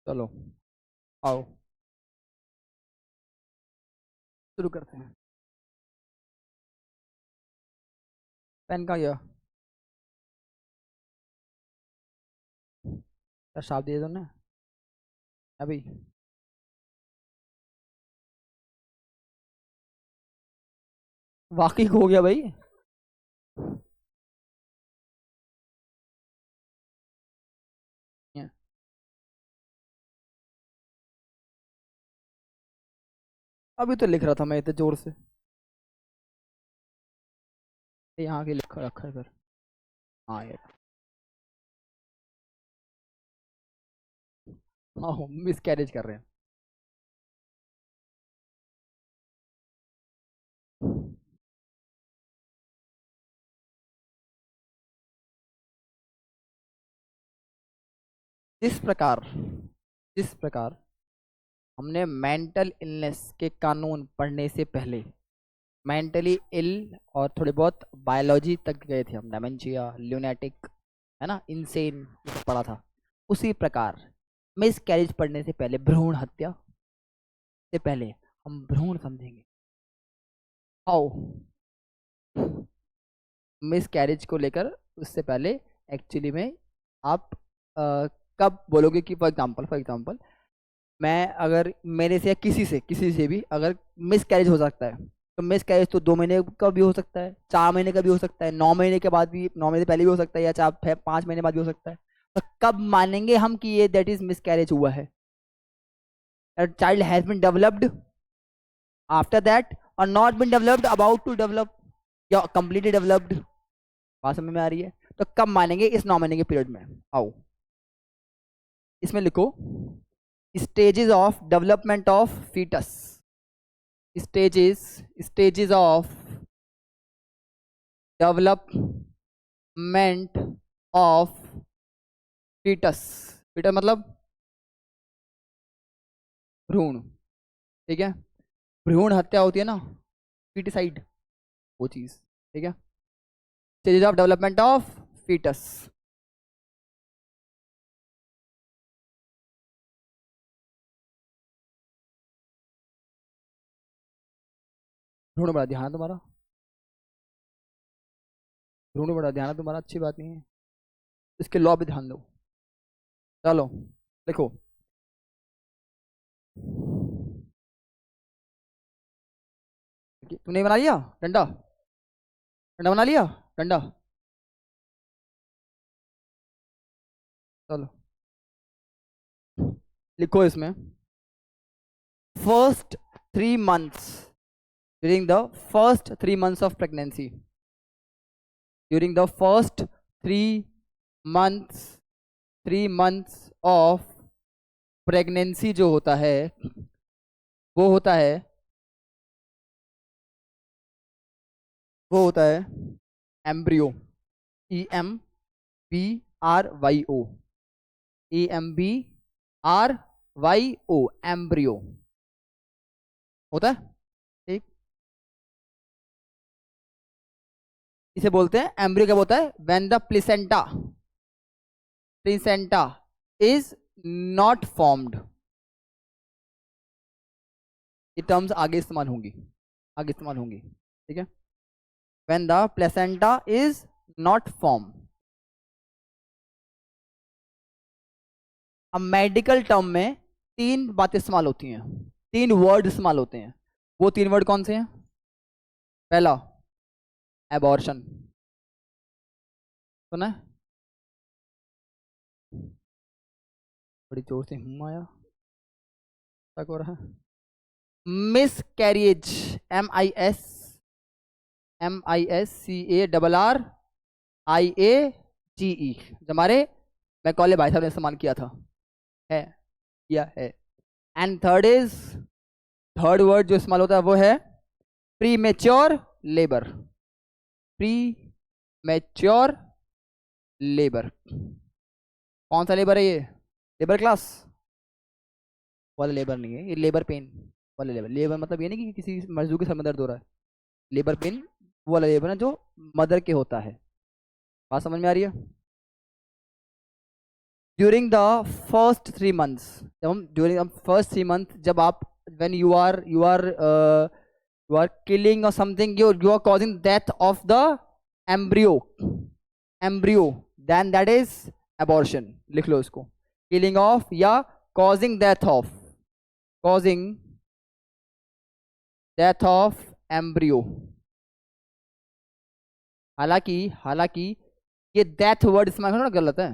चलो आओ शुरू करते हैं। पेन का गया? क्या साफ दिए तुमने अभी? वाकई हो गया भाई। ये, अभी तो लिख रहा था मैं इतने जोर से। ये यहाँ के लिखा रखा है फिर। हाँ ये हाँ मिस कैरेज कर रहे हैं। जिस प्रकार जिस प्रकार हमने मेंटल इलनेस के कानून पढ़ने से पहले मेंटली इल और थोड़े बहुत बायोलॉजी तक गए थे हम, डेमेंशिया, ल्यूनेटिक, है ना, इनसेन, ये सब पढ़ा था। उसी प्रकार मिस कैरेज पढ़ने से पहले, भ्रूण हत्या से पहले हम भ्रूण समझेंगे। आओ मिस कैरेज को लेकर उससे पहले एक्चुअली में आप कब बोलोगे कि फॉर एग्जांपल मैं अगर मेरे से या किसी से भी अगर मिस कैरेज हो सकता है, तो मिस कैरेज तो 2 महीने का भी हो सकता है, 4 महीने का भी हो सकता है, 9 महीने के बाद भी, 9 महीने पहले भी हो सकता है, या 5 महीने बाद भी हो सकता है। तो कब मानेंगे हम कि ये दैट इज मिस कैरेज हुआ है? Child has been developed after that और not been developed, about to develop, या कंप्लीटली डेवलप्ड। बात समझ में आ रही है? तो कब मानेंगे? इस 9 महीने के पीरियड में। आओ इसमें लिखो, stages of development of foetus. Stages of development of foetus. Foetus मतलब भ्रूण। ठीक है, भ्रूण हत्या होती है ना, फीटिसाइड, वो चीज। ठीक है, stages of development of foetus. भ्रूण बड़ा ध्यान है तुम्हारा, भ्रूण बड़ा ध्यान है तुम्हारा, अच्छी बात नहीं है। इसके लॉ पे ध्यान दो। चलो देखो, तूने बना लिया डंडा? डंडा बना लिया? डंडा, चलो लिखो इसमें, first 3 months, during the first 3 months of pregnancy, during the first 3 months, 3 months of pregnancy जो होता है, वो होता है वो होता है एम्ब्रियो। EMBRYO, EMBRYO, एम्ब्रियो होता है। ठीक, इसे बोलते हैं एम्ब्रियो। क्या बोलता है? When the placenta is not formed. ये टर्म्स आगे इस्तेमाल होंगी, आगे इस्तेमाल होंगी। ठीक है, when the placenta is not form. अब मेडिकल टर्म में 3 बातें इस्तेमाल होती हैं, 3 वर्ड इस्तेमाल होते हैं। वो 3 वर्ड कौन से हैं? पहला एबॉर्शन, सुना है? बड़ी जोर से आया, तक हो रहा है। मिस कैरिएज, MISCARRIAGE, जो हमारे मैकॉले भाई साहब ने इस्तेमाल किया था, है, किया है। एंड थर्ड वर्ड जो इस्तेमाल होता है वो है pre mature labour. Pre mature labour, कौन सा लेबर है ये? लेबर क्लास वाला लेबर नहीं है ये, लेबर पेन वाला लेबर। लेबर मतलब ये नहीं कि किसी मजदूर के सर में दर्द हो रहा है। लेबर पेन वो वाला लेबर है जो मदर के होता है। बात समझ में आ रही है? ड्यूरिंग द फर्स्ट 3 मंथ्स, जब हम ड्यूरिंग फर्स्ट 3 मंथ, जब आप when you are killing or something, you are causing death of the embryo, then that is abortion. लिख लो इसको, killing of या causing death of embryo. हालांकि हालांकि ये डेथ वर्ड इस्तेमाल करना गलत है,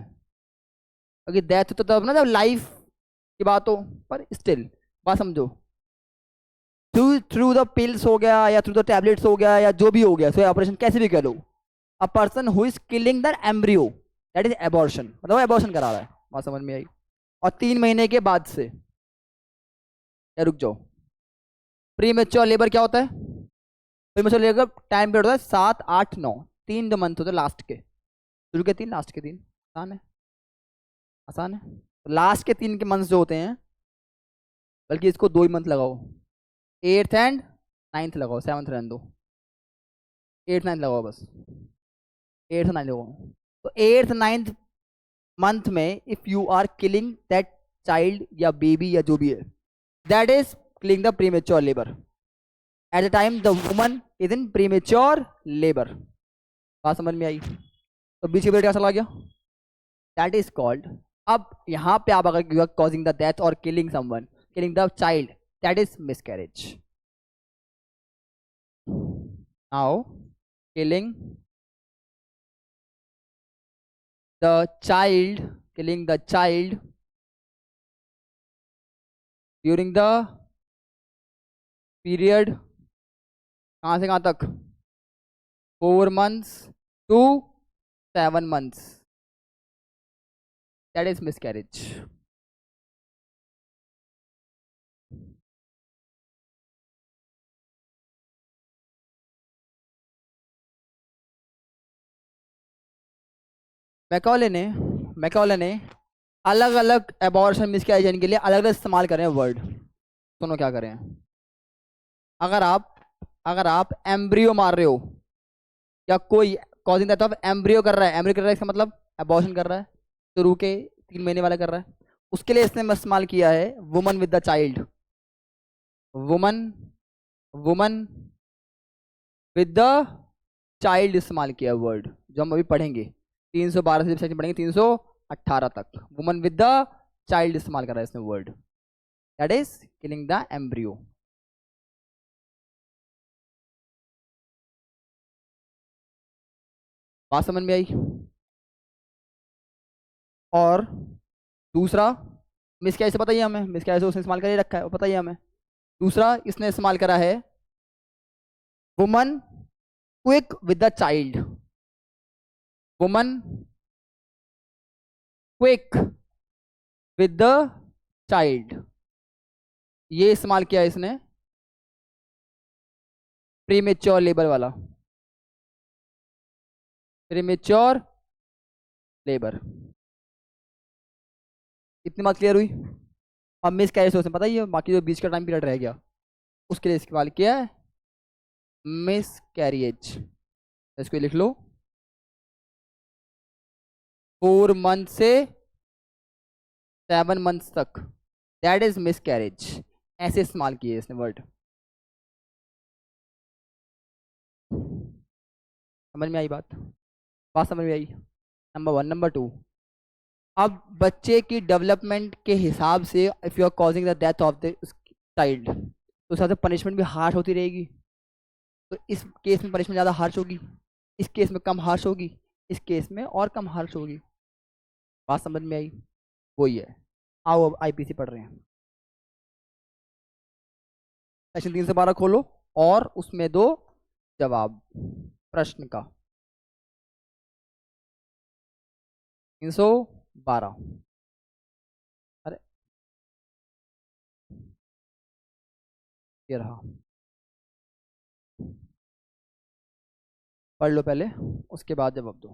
क्योंकि डेथ तो तब ना जब लाइफ की बात हो, पर स्टिल बात समझो, थ्रू थ्रू द पिल्स हो गया या थ्रू द टैबलेट्स हो गया या जो भी हो गया, सो ऑपरेशन कैसे भी कह लो, a person who is killing the embryo, that is abortion, मतलब एबॉर्शन करा रहा है। बात समझ में आई? और 3 महीने के बाद से, या रुक जाओ, प्री मेच्योर लेबर क्या होता है? Pre mature labour time period होता है 7 8 9, 3 जो मंथ होते हैं लास्ट के, शुरू के 3 लास्ट के 3। आसान है, आसान है। लास्ट के 3 के मंथ्स जो होते हैं, बल्कि इसको 2 ही मंथ लगाओ, 8th एंड 9th लगाओ, 7th रहने दो, 8th 9th लगाओ बस, 8th 9th लगाओ। तो 8th 9th मंथ में if you are killing that child या बेबी या जो भी है, that is killing the premature labour. At the time the woman is in premature labour. बात समझ में आई? तो बीच की पीरियड क्या चला गया, दैट इज कॉल्ड, अब यहाँ पे आप अगर you are causing the death और killing someone, killing the child, that is miscarriage. Now killing killing the child during the period, कहाँ से कहाँ तक, 4 months to 7 months, that is miscarriage। Macaulay ने अलग अलग एबॉर्शन मिसकैरेज के लिए अलग अलग इस्तेमाल करें वर्ड, दोनों क्या करें। अगर आप एम्ब्रियो मार रहे हो या कोई कॉजिंग डेथ ऑफ एम्ब्रियो कर रहा है, एम्ब्रियो कर रहा है इसका मतलब एबॉर्शन कर रहा है, शुरू के 3 महीने वाला कर रहा है, उसके लिए इसने इस्तेमाल किया है woman with the child, woman woman with the child इस्तेमाल किया वर्ड, जो हम अभी पढ़ेंगे 312 से सेक्शन पढ़ेंगे 318 तक, वुमन विद द चाइल्ड इस्तेमाल कर रहा है इसने word, that is killing the embryo. बात समझ में आई? और दूसरा मिसकैरेज से पता ही है हमें, मिसकैरेज उसने इस्तेमाल कर ही रखा है, वो पता ही है हमें। दूसरा इसने इस्तेमाल करा है woman quick with the child, woman quick with the child, ये इस्तेमाल किया इसने प्रीमेच्योर लेबर वाला, प्रीमेच्योर लेबर। इतनी बात क्लियर हुई? अब मिस कैरेज उसने पता ही है, बाकी जो बीच का टाइम पीरियड रह गया उसके लिए इस्तेमाल किया है मिस कैरिएज। इसको लिख लो, 4 मंथ से 7 मंथ्स तक, दैट इज मिस कैरेज, ऐसे इस्तेमाल किए इसने वर्ड। समझ में आई बात? बात समझ में आई? नंबर 1। नंबर 2, अब बच्चे की डेवलपमेंट के हिसाब से if you are causing the death of the child, तो उसके पनिशमेंट भी हार्श होती रहेगी। तो इस केस में पनिशमेंट ज़्यादा हार्श होगी, इस केस में कम हार्श होगी, इस केस में और कम हार्श होगी। बात समझ में आई? वही है। आओ अब आईपीसी पढ़ रहे हैं, सेक्शन 312 खोलो और उसमें दो जवाब प्रश्न का। 312, अरे ये रहा, पढ़ लो पहले, उसके बाद जवाब दो।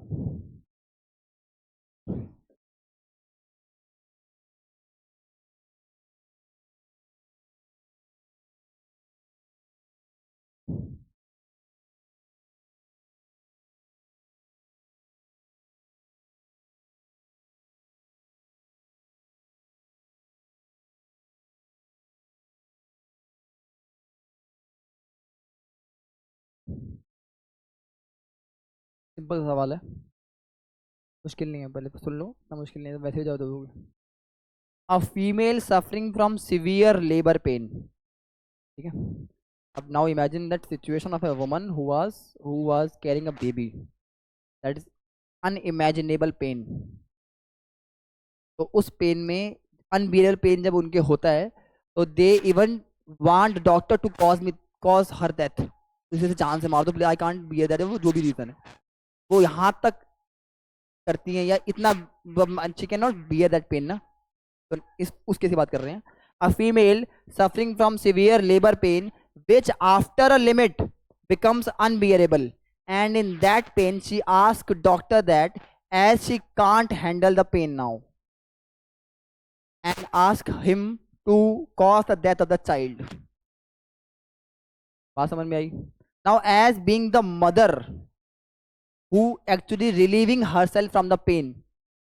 सिंपल सवाल है, मुश्किल नहीं है, पहले तो सुन लो ना, मुश्किल नहीं है, वैसे ही जाओ दोगे। A female suffering from severe labour pain, ठीक है। अब now imagine that situation of a woman who was carrying a baby, that is unimaginable pain. तो उस पेन में, अनबियरेबल पेन जब उनके होता है, तो they even want doctor to cause her death, इसे जान से मार दो please, I can't bear that, वो जो भी रीजन है वो यहाँ तक करती हैं, या इतना she can not bear that pain ना। तो इस उसके से बात कर रहे हैं। अ female suffering from severe labour pen which after a limit becomes unbearable, and in that pain she asked doctor that as she can't handle the pain now, and ask him to cause the death of the child। बात समझ में आई? Now as being the mother who actually relieving herself from the pain,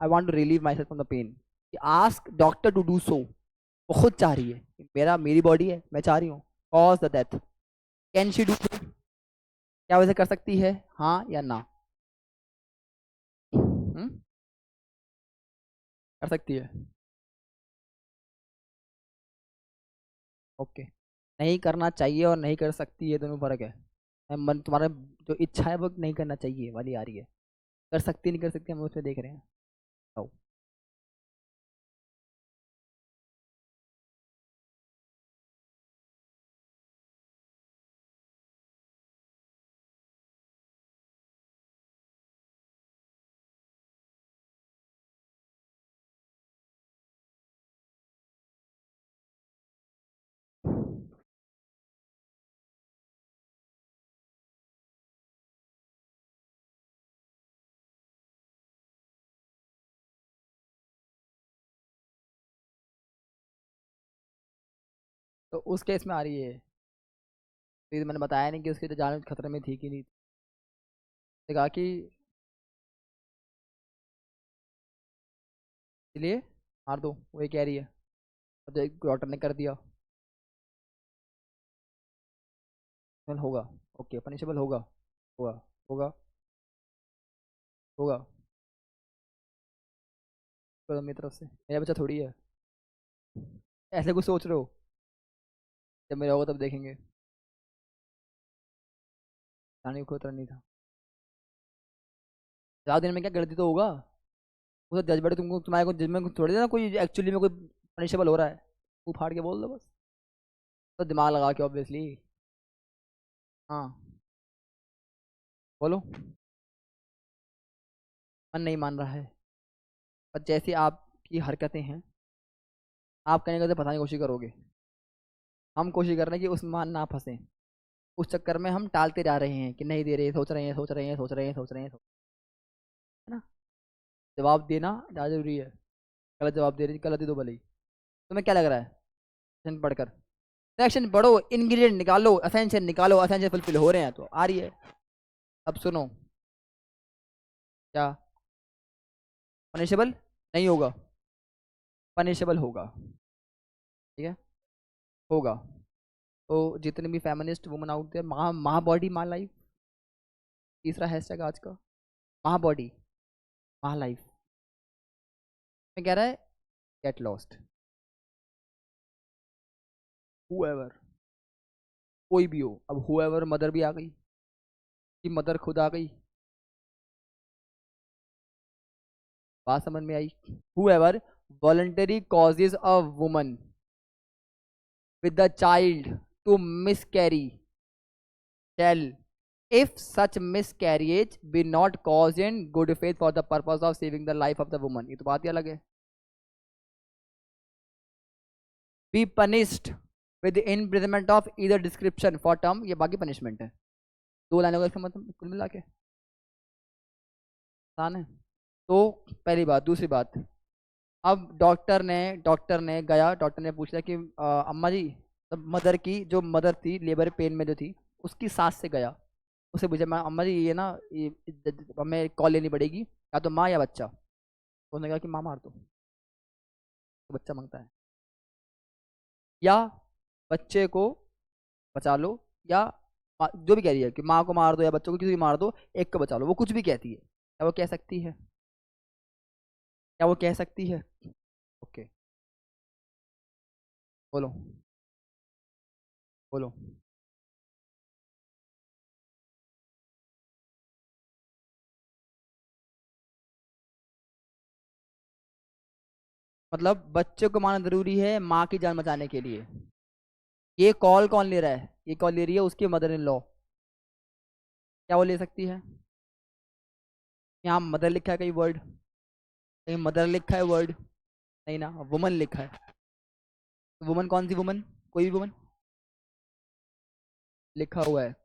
I want to relieve myself from the pain, she ask doctor to do so। वो खुद चाह रही है, मेरी body है, मैं चाह रही हूँ cause the death, can she do so? क्या वैसे कर सकती है, हाँ या ना? कर सकती है, ओके। नहीं करना चाहिए और नहीं कर सकती है, दोनों फर्क है। मन तुम्हारा जो इच्छा है वो नहीं करना चाहिए वाली आ रही है, कर सकती नहीं कर सकती हम उसमें देख रहे हैं। आओ। तो उस केस में आ रही है, फिर मैंने बताया नहीं कि उसकी तो जान खतरे में थी कि नहीं, तो कहा कि इसलिए मार दो, वही कह रही है। अब डॉक्टर ने कर दिया, पनिशेबल होगा, ओके पनिशेबल होगा, होगा, होगा, होगा। तो मेरी तरफ से, मेरा बच्चा थोड़ी है, ऐसे कुछ सोच रहे हो, जब मेरा होगा तब देखेंगे। जाने को खतरा नहीं था, 4 दिन में क्या गलती तो होगा, वो तो जज बैठे तुमको, तुम्हारे को जिसमें थोड़ी ना कोई एक्चुअली में कोई पनिशेबल हो रहा है, वो फाड़ के बोल दो बस, तो दिमाग लगा के ऑब्वियसली। हाँ, बोलो। मन नहीं मान रहा है, और जैसी आपकी हरकतें हैं, आप कहीं कहीं फंसाने की कोशिश करोगे, हम कोशिश कर रहे हैं कि उस मान ना फंसे, उस चक्कर में हम टालते जा रहे हैं कि नहीं दे रहे, सोच रहे हैं, सोच रहे हैं, सोच रहे हैं, सोच रहे हैं, है ना। जवाब देना ज़्यादा जरूरी है, गलत जवाब दे रही, गलत ही दो भले ही। तुम्हें क्या लग रहा है एक्शन पढ़कर? एक्शन पढ़ो, इंग्रेडिएंट निकालो, असेंशियल निकालो, असेंशियल फुलफिल हो रहे हैं तो आ रही है। अब सुनो, क्या पनिशेबल नहीं होगा? पनिशेबल होगा, ठीक है, होगा। तो जितने भी फेमिनिस्ट वुमन आउट देयर, माँ बॉडी माँ लाइफ, तीसरा हैशटैग आज का, माँ बॉडी माँ लाइफ में कह रहा है गेट लॉस्ट, हुएवर, कोई भी हो। अब हुएवर मदर भी आ गई, कि मदर खुद आ गई, बात समझ में आई? Whoever voluntary causes a woman with the child to miscarry shall, if such miscarriage be not caused in good faith for the purpose of saving the life of the woman, ये तो बात ही अलग है, be punished with imprisonment of either description for term, ये बाकी punishment है। 2 लाइनों का इसका मतलब कुल मिला के आसान है। तो पहली बात, दूसरी बात, अब डॉक्टर ने गया, डॉक्टर ने पूछा कि अम्मा जी, तब मदर की, जो मदर थी लेबर पेन में जो थी, उसकी सास से गया, उसे पूछा, मैं अम्मा जी ये ना, ये हमें कॉल लेनी पड़ेगी, या तो माँ या बच्चा। तो उसने कहा कि माँ मार दो, तो बच्चा मांगता है, या बच्चे को बचा लो, या जो भी कह रही है कि माँ को मार दो या बच्चों को किसी को मार दो, एक को बचा लो, वो कुछ भी कहती है, क्या वो कह सकती है? क्या वो कह सकती है? ओके, बोलो, बोलो। मतलब बच्चे को मारना जरूरी है माँ की जान बचाने के लिए। ये कॉल कौन ले रहा है? ये कॉल ले रही है उसकी मदर इन लॉ। क्या वो ले सकती है? यहाँ मदर लिखा है कहीं वर्ड? कहीं मदर लिखा है वर्ड? नहीं ना, वुमन लिखा है। वुमन कौन सी वुमन? कोई भी वुमन लिखा हुआ है,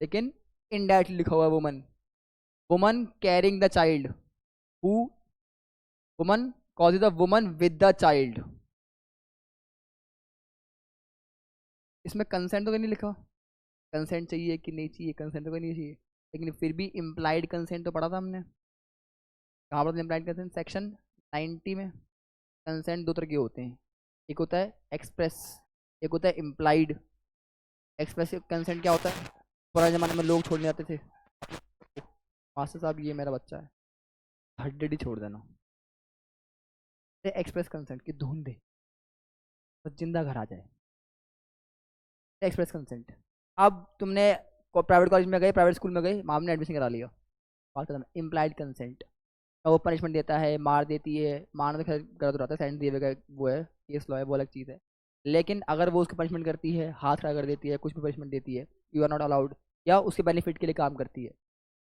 लेकिन इनडायरेक्टली लिखा हुआ है woman. Woman carrying the child, who, woman cause the woman with the child. इसमें कंसेंट तो कहीं नहीं लिखा, कंसेंट चाहिए कि नहीं चाहिए, कंसेंट तो कहीं नहीं चाहिए, लेकिन फिर भी इम्प्लाइड कंसेंट तो पढ़ा था हमने। कहाँ पर इम्प्लाइड कंसेंट? सेक्शन 90 में। कंसेंट दो तरह के होते हैं, एक होता है एक्सप्रेस, एक होता है इम्प्लाइड। एक्सप्रेसिव कंसेंट क्या होता है? पुराने ज़माने में लोग छोड़ने आते थे, मास्टर साहब ये मेरा बच्चा है, हड्डी छोड़ देना, एक्सप्रेस कंसेंट की धुन दे तो जिंदा घर आ जाए, एक्सप्रेस कंसेंट। अब तुमने प्राइवेट कॉलेज में गए, प्राइवेट स्कूल में गए, माम ने एडमिशन करा लिया, बात खत्म। इम्प्लाइड कंसेंट, वो पनिशमेंट देता है, मार देती है, मारना तो खैर गलत हो रहा है, सेंटेंस दिए हुए का वो है, केस लॉ है, वो अलग चीज़ है। लेकिन अगर वो उसको पनिशमेंट करती है, हाथ खड़ा कर देती है, कुछ भी पनिशमेंट देती है, यू आर नॉट अलाउड, या उसके बेनिफिट के लिए काम करती है,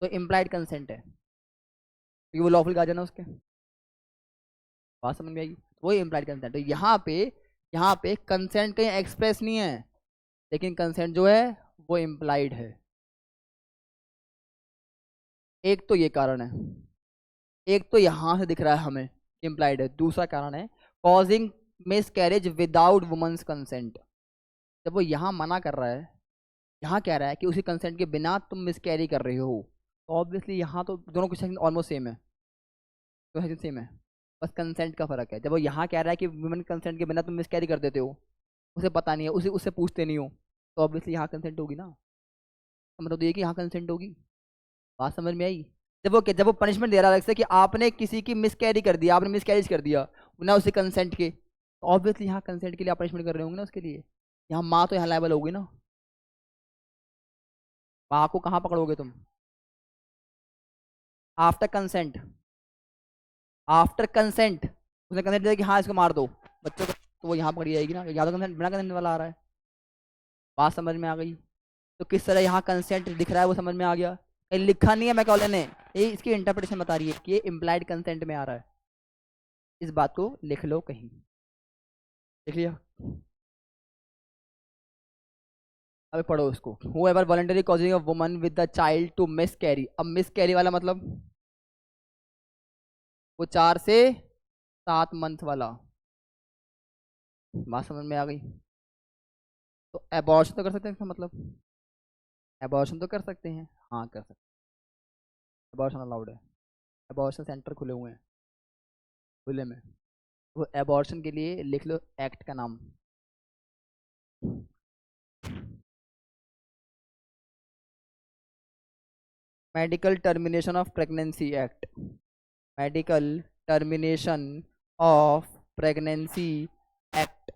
तो इम्प्लाइड कंसेंट है, क्योंकि वो लॉफुल गार्जियन है उसके। बात समझ में आएगी? वही इम्प्लाइड कंसेंट। तो यहाँ पे कंसेंट कहीं एक्सप्रेस नहीं है, लेकिन कंसेंट जो है वो इम्प्लाइड है। एक तो ये कारण है, एक तो यहाँ से दिख रहा है हमें इम्प्लाइड है, दूसरा कारण है causing miscarriage without women's consent. जब वो यहाँ मना कर रहा है, यहाँ कह रहा है कि उसी कंसेंट के बिना तुम मिस कैरी कर रहे हो, तो ऑब्वियसली यहाँ तो दोनों क्वेश्चन ऑलमोस्ट सेम है, तो सेम है, बस कंसेंट का फर्क है। जब वो यहाँ कह रहा है कि वुमेन कंसेंट के बिना तुम मिस कैरी कर देते हो, उसे पता नहीं है, उसे उससे पूछते नहीं हो, तो ऑब्वियसली यहाँ कंसेंट होगी ना, तो मतलब तो ये कि यहाँ कंसेंट होगी। बात समझ में आई? जब वो पनिशमेंट दे रहा है अलग से कि आपने किसी की मिस कैरी कर दिया, आपने मिस कैरेज कर दिया ना उसे कंसेंट के, तो ऑब्वियसली यहाँ कंसेंट के लिए आप पनिशमेंट कर रहे होंगे ना उसके लिए। यहाँ माँ तो यहाँ लायबल होगी ना, माँ को कहाँ पकड़ोगे तुम? आफ्टर कंसेंट, आफ्टर कंसेंट उसने कंसेंट दिया कि हाँ इसको मार दो बच्चों को, तो वो यहाँ पकड़ी जाएगी ना, यहाँ तो कंसेंट बिना कंसेंट वाला आ रहा है। बात समझ में आ गई? तो किस तरह यहाँ कंसेंट दिख रहा है वो समझ में आ गया। कहीं लिखा नहीं है मैकॉले ने, ये इसकी इंटरप्रिटेशन बता रही है कि ये इम्प्लाइड कंसेंट में आ रहा है, इस बात को लिख लो कहीं। लिख लिया? अबे पढ़ो उसको। whoever voluntarily causing a woman with the child to miscarry, अब miscarry वाला मतलब वो 4 से 7 मंथ वाला। बात समझ में आ गई? तो एबॉर्शन तो कर सकते हैं इसका मतलब, एबॉर्शन तो कर सकते हैं, हाँ कर सकते हैं, एबॉर्शन अलाउड है, एबॉर्शन सेंटर खुले हुए हैं खुले में। वो एबॉर्शन के लिए लिख लो एक्ट का नाम, medical termination of pregnancy act, medical termination of pregnancy act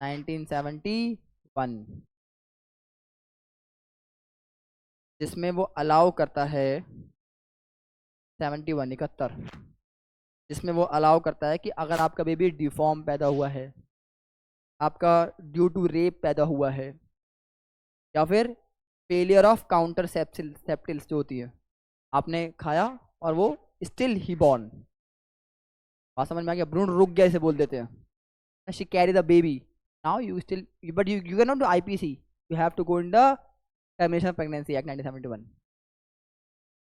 1971, जिसमें वो अलाउ करता है, 71 जिसमें वो अलाउ करता है कि अगर आपका बेबी डिफॉर्म पैदा हुआ है, आपका ड्यू टू रेप पैदा हुआ है, या फिर फेलियर ऑफ काउंटर सेप्टिल्स जो होती है, आपने खाया और वो स्टिल ही बॉर्न, बात समझ में आ गया? भ्रूण रुक गया इसे बोल देते हैं, she carry the baby, now you still, but you can not do IPC, you have to go in the termination of pregnancy act 1971।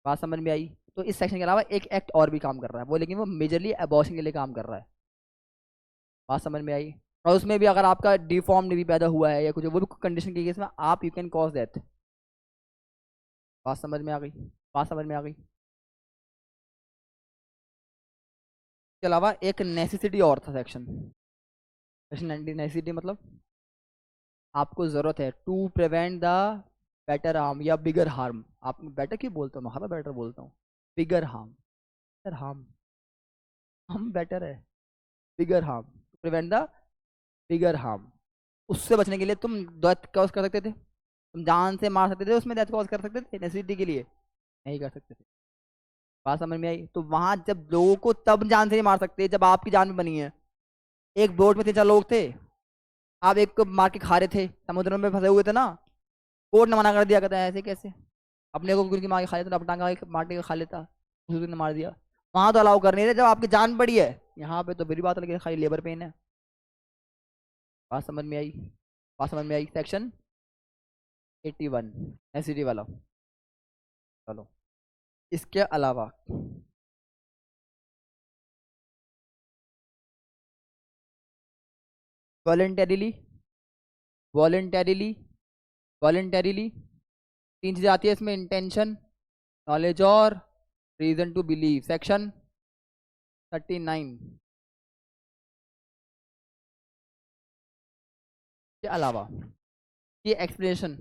बात समझ में आई? तो इस सेक्शन के अलावा एक एक्ट और भी काम कर रहा है वो, लेकिन वो मेजरली अबॉर्शन के लिए काम कर रहा है। बात समझ में आई? और उसमें भी अगर आपका डिफॉर्म्ड भी पैदा हुआ है या कुछ, वो भी कंडीशन के केस में आप यू कैन कॉज डेथ। बात समझ में आ गई? बात समझ में आ गई? इसके अलावा एक नेसेसिटी और था सेक्शन, सेक्शन 90, नेसेसिटी मतलब आपको ज़रूरत है to prevent the better harm या बिगर हार्म। आप बेटर क्यों बोलता हूँ, मैं हर बेटर बोलता हूँ। बिगर हार्म, बेटर हार्म, हम बेटर है। Bigger harm, prevent the bigger harm. उससे बचने के लिए तुम डेथ कॉज कर सकते थे, तुम जान से मार सकते थे, उसमें डेथ कॉज कर सकते थे नेसेसिटी के लिए, नहीं कर सकते थे। बात समझ में आई? तो वहां जब लोगों को तब जान से नहीं मार सकते जब आपकी जान भी बनी है। एक बोट में 3-4 लोग थे, आप एक को मार के खा रहे थे, समुद्र में फंसे हुए थे ना, कोर्ट ने मना कर दिया, कहता है ऐसे कैसे, अपने को गुर की मार के खा लेता, अपना मार के खा लेता, दूसरे ने मार दिया। वहां तो अलाउ कर नहीं रहे जब आपकी जान पड़ी है, यहाँ पे तो बुरी बात लगी, खाली लेबर पेन है। बात समझ में आई? बात समझ में आई? सेक्शन 81 एसिडी वाला। चलो, इसके अलावा वॉलेंटरीली, वॉलेंटरीली, वॉलेंटरीली, तीन चीजें आती है इसमें, इंटेंशन, नॉलेज और रीजन टू बिलीव। सेक्शन 39 के अलावा ये explanation,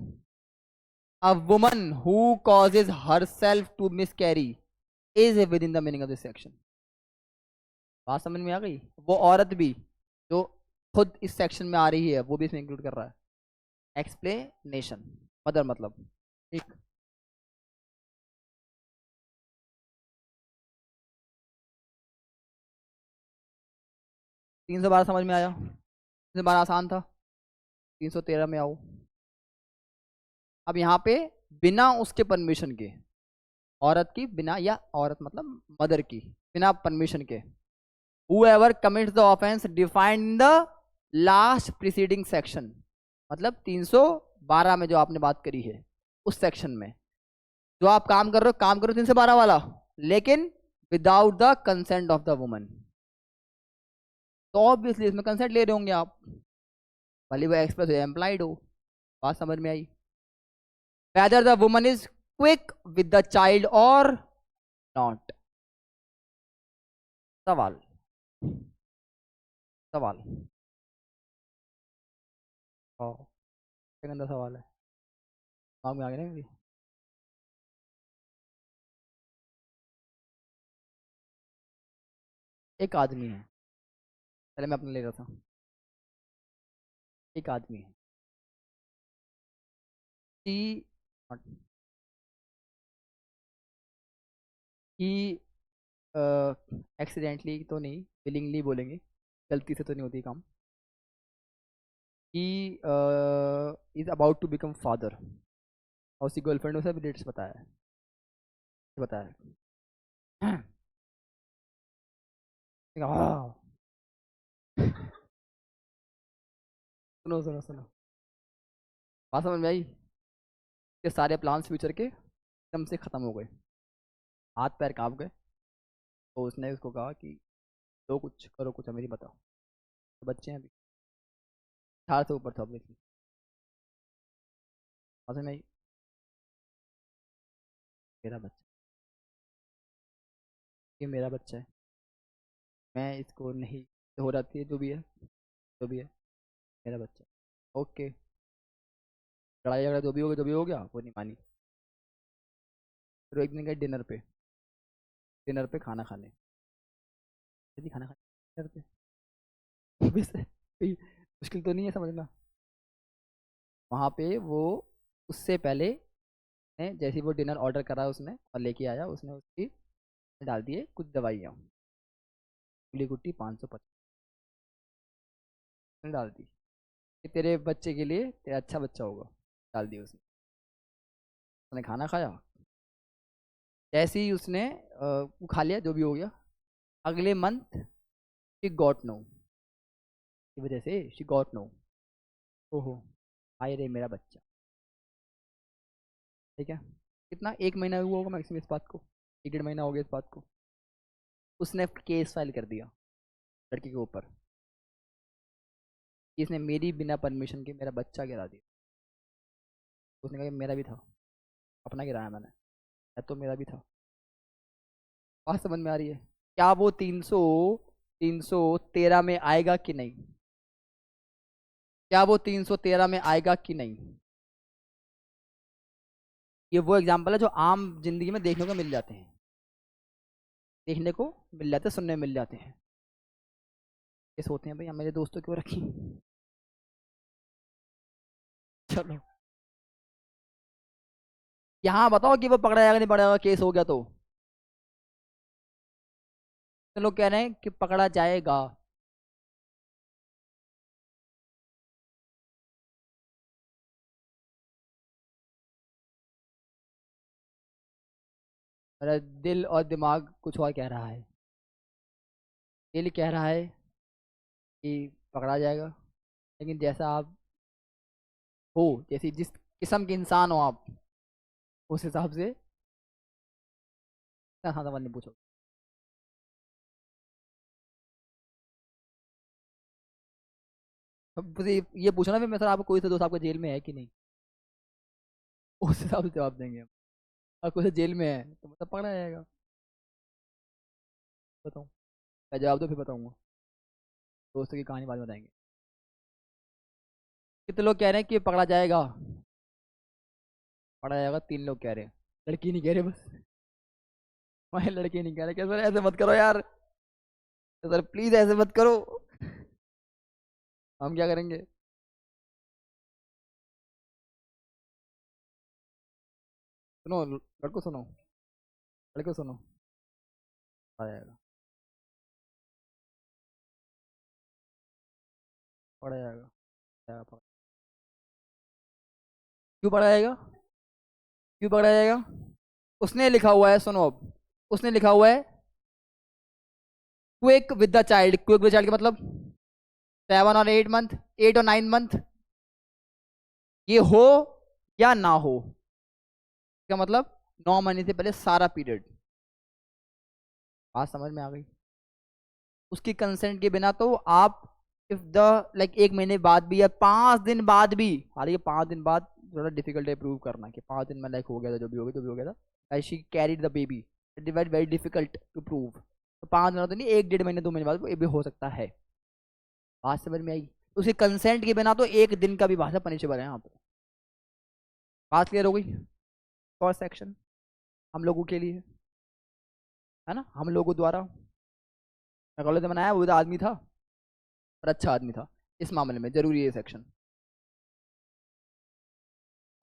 a woman who causes herself to miscarry is within the meaning of this section. बात समझ में आ गई? वो औरत भी जो खुद इस सेक्शन में आ रही है वो भी इसमें इंक्लूड कर रहा है। एक्सप्लेनेशन, मदर मतलब, ठीक। 312 समझ में आया? 312 आसान था। 313 में आओ। अब यहाँ पे बिना उसके परमिशन के, औरत की बिना, या औरत मतलब मदर की बिना परमिशन के, whoever commits the offense defined in the last preceding section, मतलब 312 में जो आपने बात करी है उस सेक्शन में, जो आप काम कर रहे हो, काम करो 312 वाला, लेकिन without the consent of the woman, तो ऑब्वियसली इसमें कंसेंट ले रहे होंगे आप, भले वो एक्सप्रेस हो या एम्प्लाइड हो। बात समझ में आई? Whether the woman is quick with the child और नॉट। सवाल, सवाल, हाँ, क्या गंदा सवाल है, दिमाग में आ गया ना मेरी। एक आदमी है, पहले मैं अपने ले रहा था, एक आदमी है, ही ही एक्सीडेंटली तो नहीं, विलिंगली बोलेंगे, गलती से तो नहीं होती काम, he is about to become father, और उसकी गर्लफ्रेंड ने उसे डेट्स बताया है, बताया है। हाँ। सुनो सुनो सुनो, बात समझ में आई? कि सारे प्लान्स फ्यूचर के एकदम से ख़त्म हो गए, हाथ पैर कांप गए। तो उसने उसको कहा कि दो कुछ करो, कुछ मेरी बताओ। तो बच्चे हैं अभी, 18 से ऊपर था ऑब्वियसली। बात समझ में आई? मेरा बच्चा, ये मेरा बच्चा है, मैं इसको नहीं, हो जाती है जो भी है, जो भी है, मेरा बच्चा। ओके, लड़ाई झगड़ा जो भी हो गया, जो भी हो गया, वो नहीं मानी। फिर वो एक दिन गए डिनर पे, डिनर पे खाना खाने, यदि खाना खाने डिनर पे, वैसे कोई मुश्किल तो नहीं है समझना। वहाँ पे वो उससे पहले ने जैसे ही वो डिनर ऑर्डर करा उसने और लेके आया, उसने उसकी डाल दिए कुछ दवाइयाँ, गुली गुट्टी 550 डाल दी कि तेरे बच्चे के लिए, तेरा अच्छा बच्चा होगा, डाल दी उसने। उसने खाना खाया, जैसे ही उसने वो खा लिया, जो भी हो गया, अगले मंथ शी गॉट नो, की वजह से शी गॉट नो, ओहो आए रे मेरा बच्चा। ठीक है, कितना, एक महीना हुआ होगा मैक्सिमम इस बात को, 1-1.5 महीना हो गया इस बात को। उसने केस फाइल कर दिया लड़की के ऊपर कि इसने मेरी बिना परमिशन के मेरा बच्चा गिरा दिया। उसने कहा कि मेरा भी था, अपना गिराया मैंने, या तो मेरा भी था। बात समझ में आ रही है? क्या वो 313 में आएगा कि नहीं? क्या वो 313 में आएगा कि नहीं? ये वो एग्जाम्पल है जो आम जिंदगी में देखने को मिल जाते हैं, देखने को मिल जाते हैं, सुनने में मिल जाते हैं। कैसे होते हैं भाई, हम मेरे दोस्तों क्यों रखी। चलो, यहाँ बताओ कि वो पकड़ा जाएगा नहीं पकड़ा जाएगा, केस हो गया तो। तो लोग कह रहे हैं कि पकड़ा जाएगा। मेरा दिल और दिमाग कुछ और कह रहा है। दिल कह रहा है कि पकड़ा जाएगा, लेकिन जैसा आप हो, जैसी जिस किस्म के इंसान हो आप, उस हिसाब से। हाँ, सवाल नहीं पूछो। अब मुझे ये पूछना भी, मैं सर आपको कोई से दोस्त आपका जेल में है कि नहीं, उस हिसाब से जवाब देंगे हम। और कोई से जेल में है तो मतलब पकड़ा जाएगा। बताऊँ? मैं जवाब दो फिर बताऊंगा। दोस्तों की कहानी बाद में बताएंगे। कितने लोग कह रहे हैं कि पकड़ा जाएगा? पकड़ा जाएगा 3 लोग कह रहे हैं। लड़की नहीं कह रहे बस। भाई लड़की नहीं कह रहे, क्या सर ऐसे मत करो यार, सर प्लीज ऐसे मत करो। हम क्या करेंगे? सुनो, लड़को सुनो, लड़को सुनो। पकड़ा जाएगा, पकड़ा जाएगा, पकड़ा। क्यों पकड़ा जाएगा? क्यों पकड़ा जाएगा? उसने लिखा हुआ है, सुनो अब, उसने लिखा हुआ है quick with the child. Quick with child का मतलब 7 और 8 मंथ, 8 और 9 मंथ। ये हो या ना हो, क्या मतलब 9 महीने से पहले सारा पीरियड। बात समझ में आ गई? उसकी कंसेंट के बिना तो आप, इफ द लाइक 1 महीने बाद भी या 5 दिन बाद भी, हालांकि 5 दिन बाद थोड़ा डिफिकल्ट है प्रूव करना कि 5 दिन में लाइक हो गया था, जो भी हो गया, जो भी हो गया था, she carried the baby, it is very difficult to prove. तो 5 दिन तो नहीं, 1 1.5 महीने 2 महीने बाद ये भी हो सकता है। बात समझ में आई? उसके कंसेंट के बिना तो 1 दिन का भी भाषा पनिशेबल है यहाँ पे। बात क्लियर हो गई? फर्स्ट सेक्शन हम लोगों के लिए, है ना, हम लोगों द्वारा। मैं कॉलेज में बनाया, वो भी तो आदमी था, और अच्छा आदमी था। इस मामले में जरूरी है सेक्शन।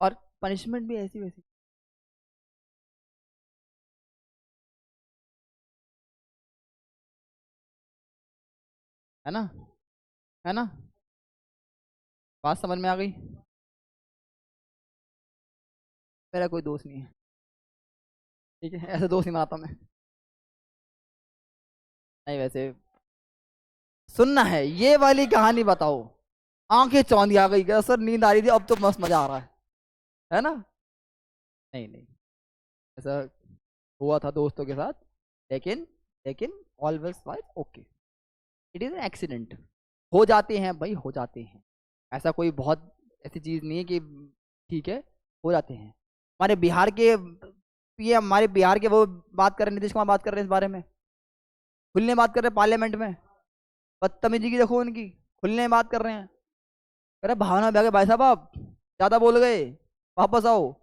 और पनिशमेंट भी ऐसी वैसी, है ना, है ना। बात समझ में आ गई? मेरा कोई दोस्त नहीं है, ठीक है, ऐसे दोस्त नहीं बनाता मैं। नहीं वैसे, सुनना है ये वाली कहानी बताओ। आंखें चौंधी आ गई क्या सर, नींद आ रही थी, अब तो मस्त मजा आ रहा है ना? नहीं नहीं, ऐसा हुआ था दोस्तों के साथ, लेकिन लेकिन always wise okay. It is an accident. हो जाते हैं भाई, हो जाते हैं। ऐसा कोई बहुत ऐसी चीज नहीं है कि, ठीक है, हो जाते हैं। हमारे बिहार के पीएम, हमारे बिहार के वो बात कर रहे हैं, नीतीश कुमार बात कर रहे हैं इस बारे में, खुलने बात कर रहे हैं पार्लियामेंट में। बदतमीजी की देखो उनकी, खुलने बात कर रहे हैं। अरे भावना में आ गए भाई साहब, आप ज्यादा बोल गए, वापस आओ।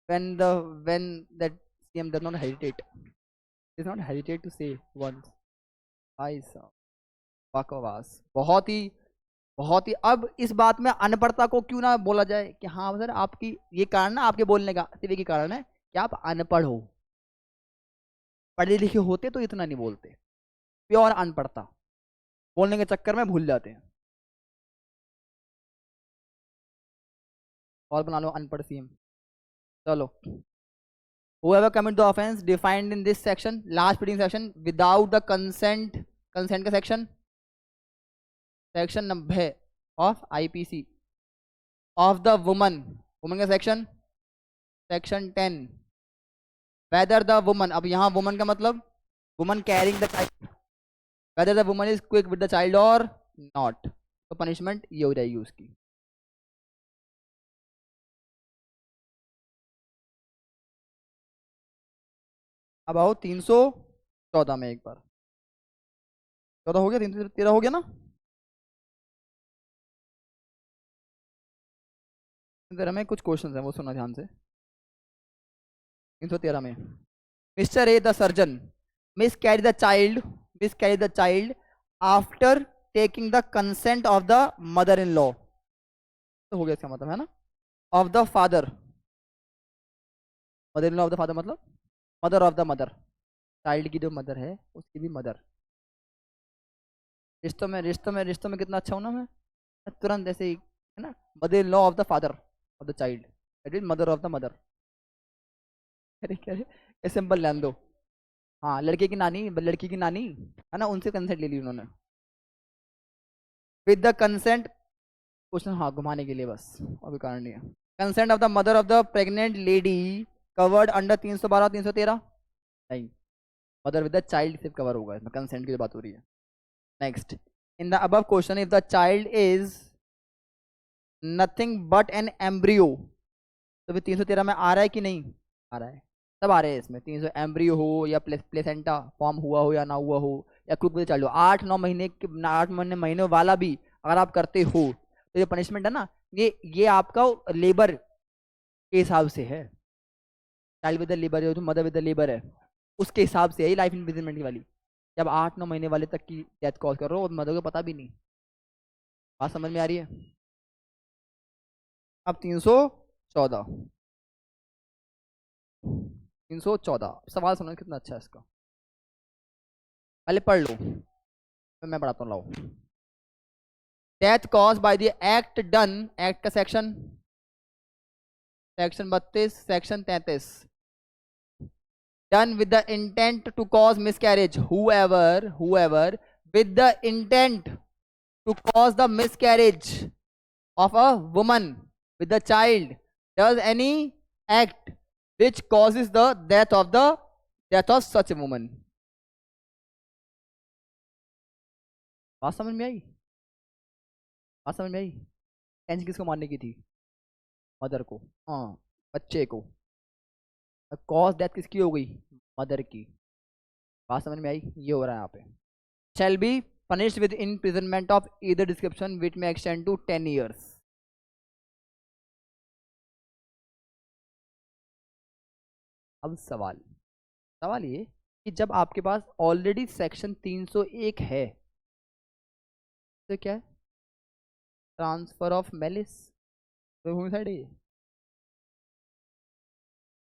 when the when that CM does not hesitate, does not hesitate to say once, भाई साहब, बकवास बहुत ही। अब इस बात में अनपढ़ता को क्यों ना बोला जाए कि हाँ सर, आपकी ये कारण ना, आपके बोलने का सिर्फ एक ही कारण है कि आप अनपढ़ हो। पढ़े लिखे होते तो इतना नहीं बोलते। प्योर अनपढ़ता, बोलने के चक्कर में भूल जाते हैं। और बना लो अनपढ़ सीएम। चलो, whoever commit the offense defined in this section, last reading section, without the consent का section 90 of IPC of the woman, woman का सेक्शन 10, वेदर द वुमन, अब यहाँ वुमन का मतलब woman carrying the child, weather the woman is quick with the child और not, तो punishment ये हो जाएगी उसकी। अब आओ 314 में एक बार। 14 हो गया, 313 हो गया ना? तेरह में कुछ क्वेश्चन है, वो सुना ध्यान से। 313 में, mister A the surgeon miscarry the child, miscarry the child after taking the consent of the mother in law, तो हो गया इसका मतलब, है ना, of the father, mother in law of the father मतलब mother of the mother, child की जो मदर है उसकी भी मदर। रिश्तों में कितना अच्छा हूं ना मैं तुरंत ऐसे ही, है ना, mother in law of the father of the child, that is mother of the mother. अरे क्या है, सिंपल ध्यान दो। हाँ, लड़के की नानी, लड़की की नानी, है ना, उनसे कंसेंट ले ली उन्होंने, विद द कंसेंट, क्वेश्चन हाँ घुमाने के लिए बस, अभी कारण नहीं है। Consent of the mother of the pregnant lady covered under 312 313, नहीं, मदर विद द चाइल्ड सिर्फ कवर होगा इसमें, कंसेंट की जो बात हो रही है। Next, in the above question if the child is nothing but an embryo, तो फिर 313 में आ रहा है कि नहीं आ रहा है, सब आ रहे हैं इसमें, 300 एम्ब्रियो हो या प्लेसेंटा फॉर्म हुआ हो या ना हुआ हो, या क्रूप चालू हो, 8-9 महीने के, 8 महीने वाला भी अगर आप करते हो तो ये पनिशमेंट है ना, ये आपका लेबर के हिसाब से है, चाइल्ड विद द लेबर है, जो मदर विद द लेबर है उसके हिसाब से है, लाइफ इम्प्रिजनमेंट वाली, जब 8-9 महीने वाले तक की डेथ कॉज कर रहे हो और मदर को पता भी नहीं। बात समझ में आ रही है? अब 314, 314 सवाल सुनो कितना अच्छा है इसका, पहले पढ़ लो फिर मैं पढ़ाता हूँ, लाओ। Death cause by the act done, act का section, section 32 section 33, done with the intent to cause miscarriage, whoever with the intent to cause the miscarriage of a woman with the child does any act which causes the death of such a woman। बात समझ में आई? बात समझ में आई? Tense किसको मारने की थी? मदर को, हाँ, बच्चे को। कॉज डेथ किसकी हो गई? मदर की। बात समझ में आई? ये हो रहा है यहाँ पे। shall be punished with imprisonment of either description which may extend to 10 years। अब सवाल, सवाल ये कि जब आपके पास ऑलरेडी सेक्शन 301 है तो क्या है? ट्रांसफर ऑफ मेलिस, तो होमिसाइड है ये?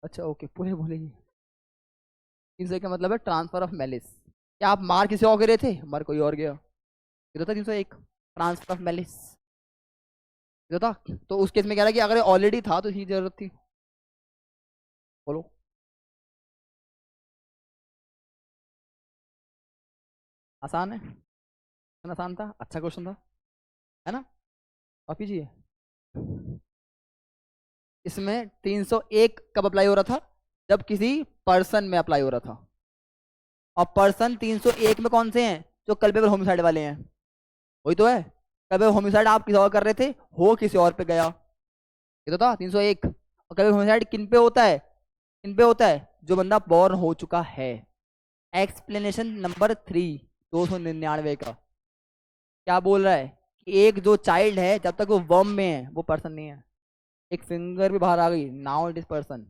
अच्छा ओके, पूरे बोलेंगे। 301 का मतलब है ट्रांसफर ऑफ मेलिस, क्या आप मार किसी और गए थे, मर कोई और गया, ये तो था 301, ट्रांसफर ऑफ मेलिस ये तो था। तो उस केस में कह रहा है कि अगर ऑलरेडी था तो इसकी जरूरत थी। बोलो। आसान है, इतना आसान था, अच्छा क्वेश्चन था, है ना? आप कीजिए। इसमें 301 कब अप्लाई हो रहा था? जब किसी पर्सन में अप्लाई हो रहा था, और पर्सन 301 में कौन से हैं? जो कल्पेबल होमिसाइड वाले हैं, वही तो है। कल्पेबल होमिसाइड आप किसी और कर रहे थे, हो किसी और पे गया, ये तो था 301। और कल्पेबल होमिसाइड किन पे होता है? किन पे होता है? जो बंदा बॉर्न हो चुका है। एक्सप्लेनेशन नंबर 3, 299 का क्या बोल रहा है कि एक जो चाइल्ड है जब तक वो वर्म में है वो पर्सन नहीं है, एक फिंगर भी बाहर आ गई नाउ इट इज पर्सन।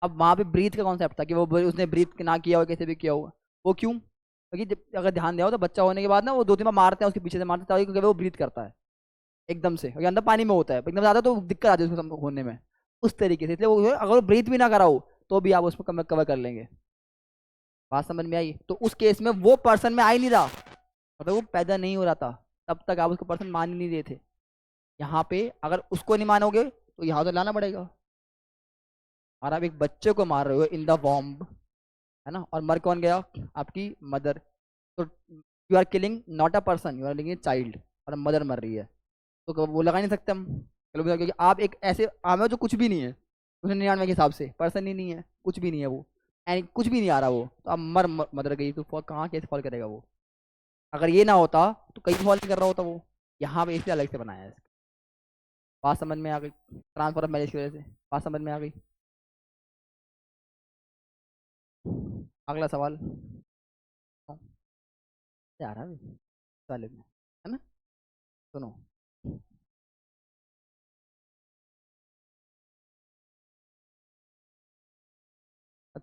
अब वहां पे ब्रीथ का कॉन्सेप्ट था कि वो उसने ब्रीथ ना किया हो, कैसे भी किया होगा, वो क्यों? क्योंकि अगर ध्यान दिया हो तो बच्चा होने के बाद ना वो 2-3 बार मारते हैं उसके पीछे से मारते हैं, क्योंकि वो ब्रीथ करता है एकदम से, क्योंकि अंदर पानी में होता है, एकदम से आता है तो दिक्कत आती है उसको होने में, उस तरीके से। इसलिए वो अगर वो ब्रीथ भी ना कराओ तो भी आप उसको कवर कर लेंगे। बात समझ में आई? तो उस केस में वो पर्सन में आ ही नहीं रहा, मतलब वो पैदा नहीं हो रहा था, तब तक आप उसको पर्सन मान ही नहीं रहे थे। यहाँ पे अगर उसको नहीं मानोगे तो यहाँ तो लाना पड़ेगा, और आप एक बच्चे को मार रहे हो इन द वॉम्ब, है ना, और मर कौन गया? आपकी मदर। तो you are killing not a person, you are killing a child, और मदर मर रही है, तो वो लगा नहीं सकते हम। चलो क्योंकि आप एक ऐसे आम है जो कुछ भी नहीं है, 299 के हिसाब से पर्सन ही नहीं है, कुछ भी नहीं है वो, एंड कुछ भी नहीं आ रहा वो, तो अब मदर गई तो कहाँ कैसे फॉल करेगा वो? अगर ये ना होता तो कहीं फॉल नहीं कर रहा होता वो, यहाँ पे इसलिए अलग से बनाया है। बात समझ में आ गई? ट्रांसफर ऑफ मैरिज की वजह से बात समझ में आ गई। अगला सवाल आ रहा है वाले में, है ना, सुनो।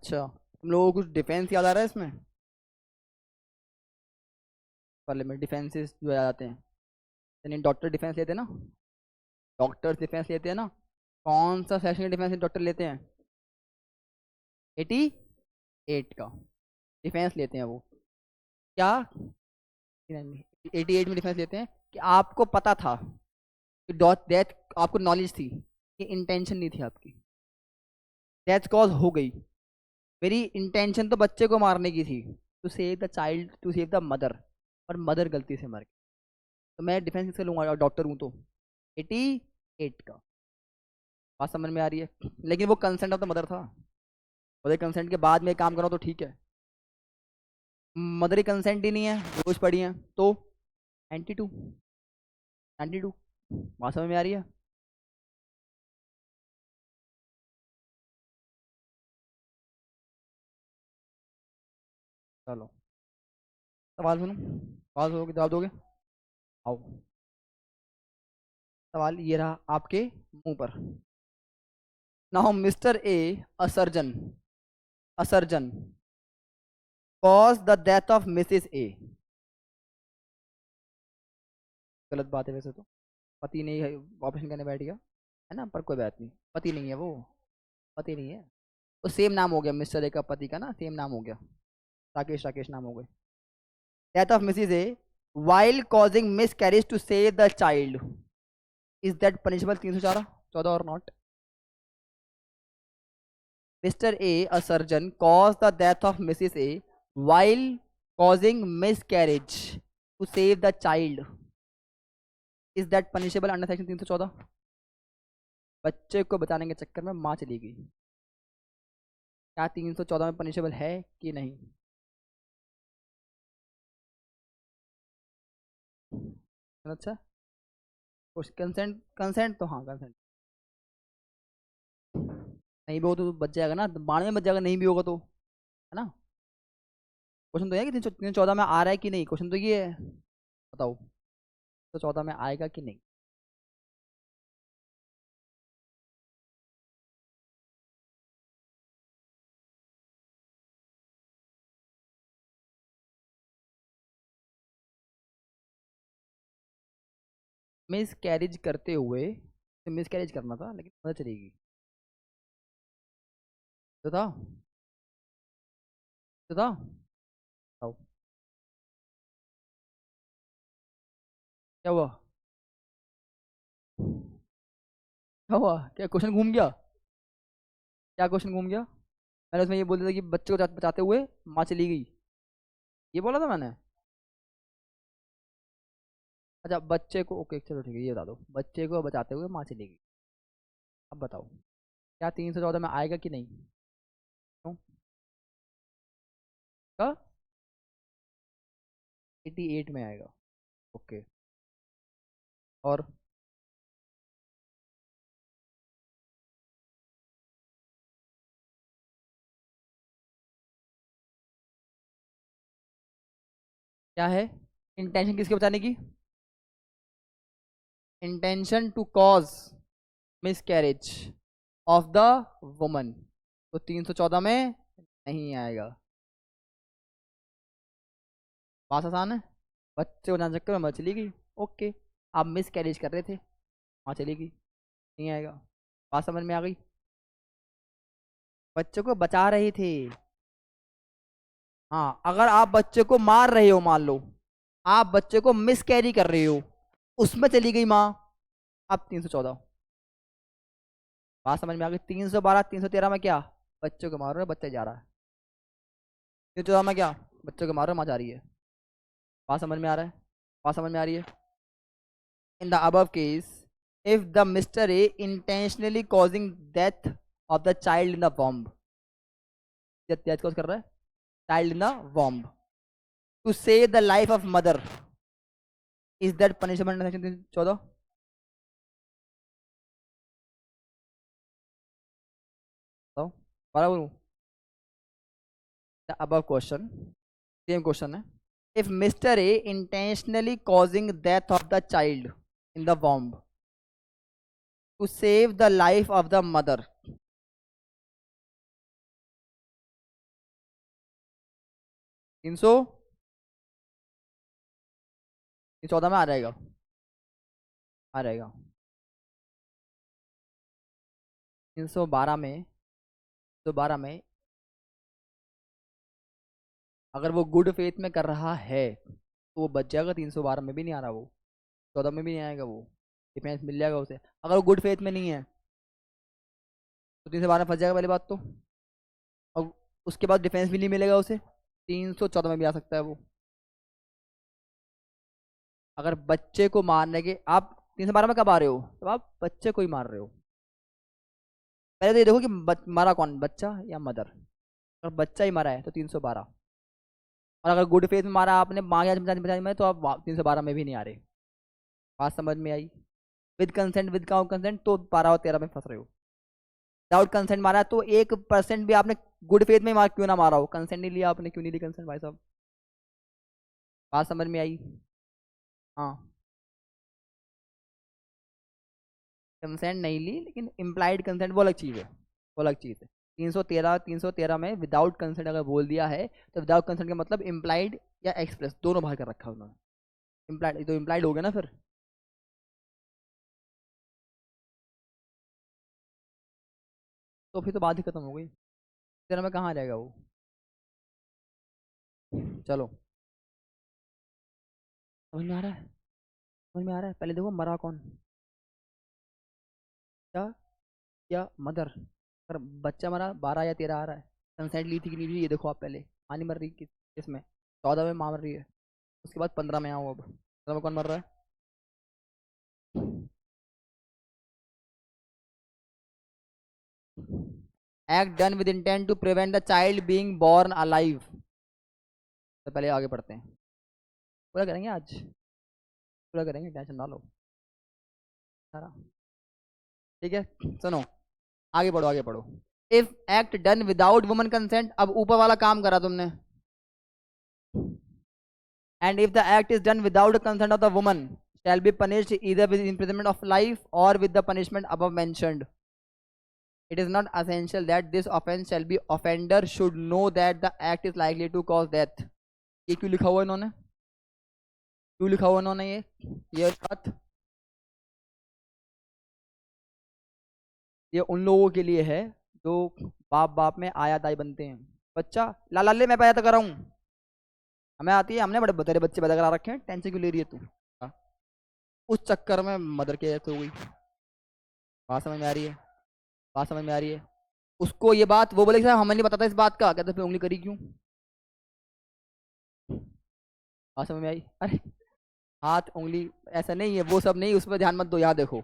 अच्छा, तुम लोगों को कुछ डिफेंस याद आ रहा है इसमें? पहले में डिफेंसेस जो याद आते हैं, यानी डॉक्टर डिफेंस लेते हैं ना, डॉक्टर डिफेंस लेते हैं ना। कौन सा सेक्शन का डिफेंस डॉक्टर लेते हैं? 88 का डिफेंस लेते हैं वो। क्या? 88 में डिफेंस लेते हैं कि आपको पता था कि डॉट डेथ, आपको नॉलेज थी कि इंटेंशन नहीं थी आपकी, डेथ कॉज हो गई। मेरी इंटेंशन तो बच्चे को मारने की थी, to save the child, to save the mother, और मदर गलती से मर गई, तो मैं डिफेंस किससे लूंगा? डॉक्टर हूँ तो। 88 का। बात समझ में आ रही है? लेकिन वो कंसेंट ऑफ द मदर था, मदर कंसेंट के बाद में काम करो तो ठीक है। मदर ही कंसेंट ही नहीं है, रोज पड़ी है तो 92, 92। बात समझ में आ रही है? चलो, सवाल सुनो, सवाल सुनो, जवाब दोगे? आओ, सवाल ये रहा आपके मुंह पर। Now mister A, a surgeon, a surgeon cause the death of missus A. गलत बात है वैसे तो, पति नहीं है, ऑपरेशन करने बैठ गया है ना, पर कोई बात नहीं, पति नहीं है वो, पति नहीं है। तो सेम नाम हो गया मिस्टर ए का पति का ना, सेम नाम हो गया, राकेश राकेश नाम हो गए। Death of missus A while causing miscarriage to save the child, is that punishable? 314 or not? Mr. A, a surgeon, caused the death of Mrs. A while causing miscarriage to save the child. Is that punishable under section 314? बच्चे को बचाने के चक्कर में माँ चली गई, क्या 314 में पनिशेबल है कि नहीं? अच्छा, कंसेंट, कंसेंट तो हाँ कंसेंट, नहीं भी हो तो बच जाएगा ना, 92 में बच जाएगा, नहीं भी होगा तो, है ना? क्वेश्चन तो है कि 314 में आ रहा है कि नहीं, क्वेश्चन तो ये है, बताओ तो 14 में आएगा कि नहीं? मिस कैरेज करते हुए, मिस कैरेज करना था लेकिन पता चलेगी, तो था, तो था, बताओ क्या हुआ? क्या हुआ? क्या क्वेश्चन घूम गया? क्या क्वेश्चन घूम गया? मैंने उसमें ये बोल दिया था कि बच्चे को बचाते हुए माँ चली गई, ये बोला था मैंने। अच्छा, बच्चे को, ओके चलो ठीक है, ये बता दो, बच्चे को बचाते हुए माँ चली गई। अब बताओ, क्या 314 में आएगा कि नहीं? क्यों? क्या? 88 में आएगा, ओके। और क्या है? इंटेंशन किसके बचाने की? Intention to cause miscarriage of the woman, तो 314 में नहीं आएगा। बात आसान है, बच्चे को जान चक्कर में मर चली गई, ओके, आप मिस कैरेज कर रहे थे, वहाँ चली गई, नहीं आएगा। बात समझ में आ गई? बच्चे को बचा रहे थे, हाँ, अगर आप बच्चे को मार रहे हो, मान लो आप बच्चे को मिस कैरी कर रहे हो, उसमें चली गई माँ, अब 314। बात समझ में आ गई? 312 313 में क्या? बच्चे को मार रहे हो, बच्चा जा रहा है। 314 में क्या? बच्चे को मार रहे हो, माँ जा रही है। बात समझ में आ रहा है? बात समझ में आ रही है? In the above case, if the Mr. A intentionally causing death of the child in the womb, death cause कर रहा है child in the womb to save the life of mother, is that punishable under section 314? बताओ, बराबर हूँ? The above question, same question है। If Mr. A intentionally causing death of the child in the womb to save the life of the mother, 314 में आ जाएगा, आ जाएगा। 312 में अगर वो गुड फेथ में कर रहा है तो वो बच जाएगा। 312 में भी नहीं आ रहा, वो 14 में भी नहीं आएगा, वो डिफेंस मिल जाएगा उसे। अगर वो गुड फेथ में नहीं है तो 312 में फंस जाएगा पहली बात तो, और उसके बाद डिफेंस भी नहीं मिलेगा उसे। 314 में भी आ सकता है वो। अगर बच्चे को मारने के आप 312 में कब आ रहे हो, तो आप बच्चे को ही मार रहे हो। पहले तो ये देखो कि मारा कौन, बच्चा या मदर। अगर बच्चा ही मारा है तो 312, और अगर गुड फेथ में मारा आपने मांगे बचाने में तो आप 312 में भी नहीं आ रहे। बात समझ में आई? विद कंसेंट विद कंसेंट तो 12 और 13 में फंस रहे हो। विदाउट कंसेंट मारा तो 1% भी आपने गुड फेथ में मार क्यों ना मारा हो, कंसेंट नहीं लिया आपने, क्यों नहीं ली कंसेंट भाई साहब? बात समझ में आई? हाँ, कंसेंट नहीं ली लेकिन इम्प्लाइड कंसेंट वो अलग चीज़ है, वो अलग चीज़ है। 313 में विदाउट कंसेंट अगर बोल दिया है तो विदाउट कंसेंट का मतलब इम्प्लाइड या एक्सप्रेस दोनों बाहर कर रखा है उन्होंने। इम्प्लाइड तो इम्प्लाइड हो गया ना फिर। तो फिर तो बात ही खत्म हो गई। तेरा में कहाँ आ जाएगा वो? चलो, समझ में आ रहा है? समझ में आ रहा है? पहले देखो मरा कौन, क्या या मदर। अगर बच्चा मरा 12 या 13 आ रहा है। कंसेंट ली थी कि नहीं ली ये देखो आप पहले। नहीं मर रही किसमें? 14 में माँ मर रही है। उसके बाद 15 में आओ, अब 15 में कौन मर रहा है? Act done with intent to prevent the child being born alive. तो पहले आगे पढ़ते हैं, पूरा करेंगे आज, पूरा करेंगे, टेंशन ना लो सारा। ठीक है, सुनो, आगे बढ़ो आगे बढ़ो। If act done without woman consent, अब ऊपर वाला काम करा तुमने। And if the act is done without consent of the woman shall be punished either with imprisonment of life or with the punishment above mentioned. It is not essential that this offense shall be offender should know that the act is likely to cause death. ये क्यों लिखा हुआ इन्होंने, क्यों लिखा हुआ इन्होंने ये बात? ये उन लोगों के लिए है जो बाप बाप में आया दाई बनते हैं। बच्चा लाला ले मैं पैदा तो कर रहा हूँ, हमें आती है, हमने बड़े तेरे बच्चे पैदा करा रखे हैं, टेंशन क्यों ले रही है तू? हाँ, उस चक्कर में मदर के हो गई। बात समझ में आ रही है? बात समझ में आ रही है? उसको ये बात वो बोले कि साहब हमें नहीं बताता इस बात का, कहते फिर उंगली करी क्यों? बात समझ में आई? अरे हाथ उंगली ऐसा नहीं है, वो सब नहीं, उस पर ध्यान मत दो। यहाँ देखो,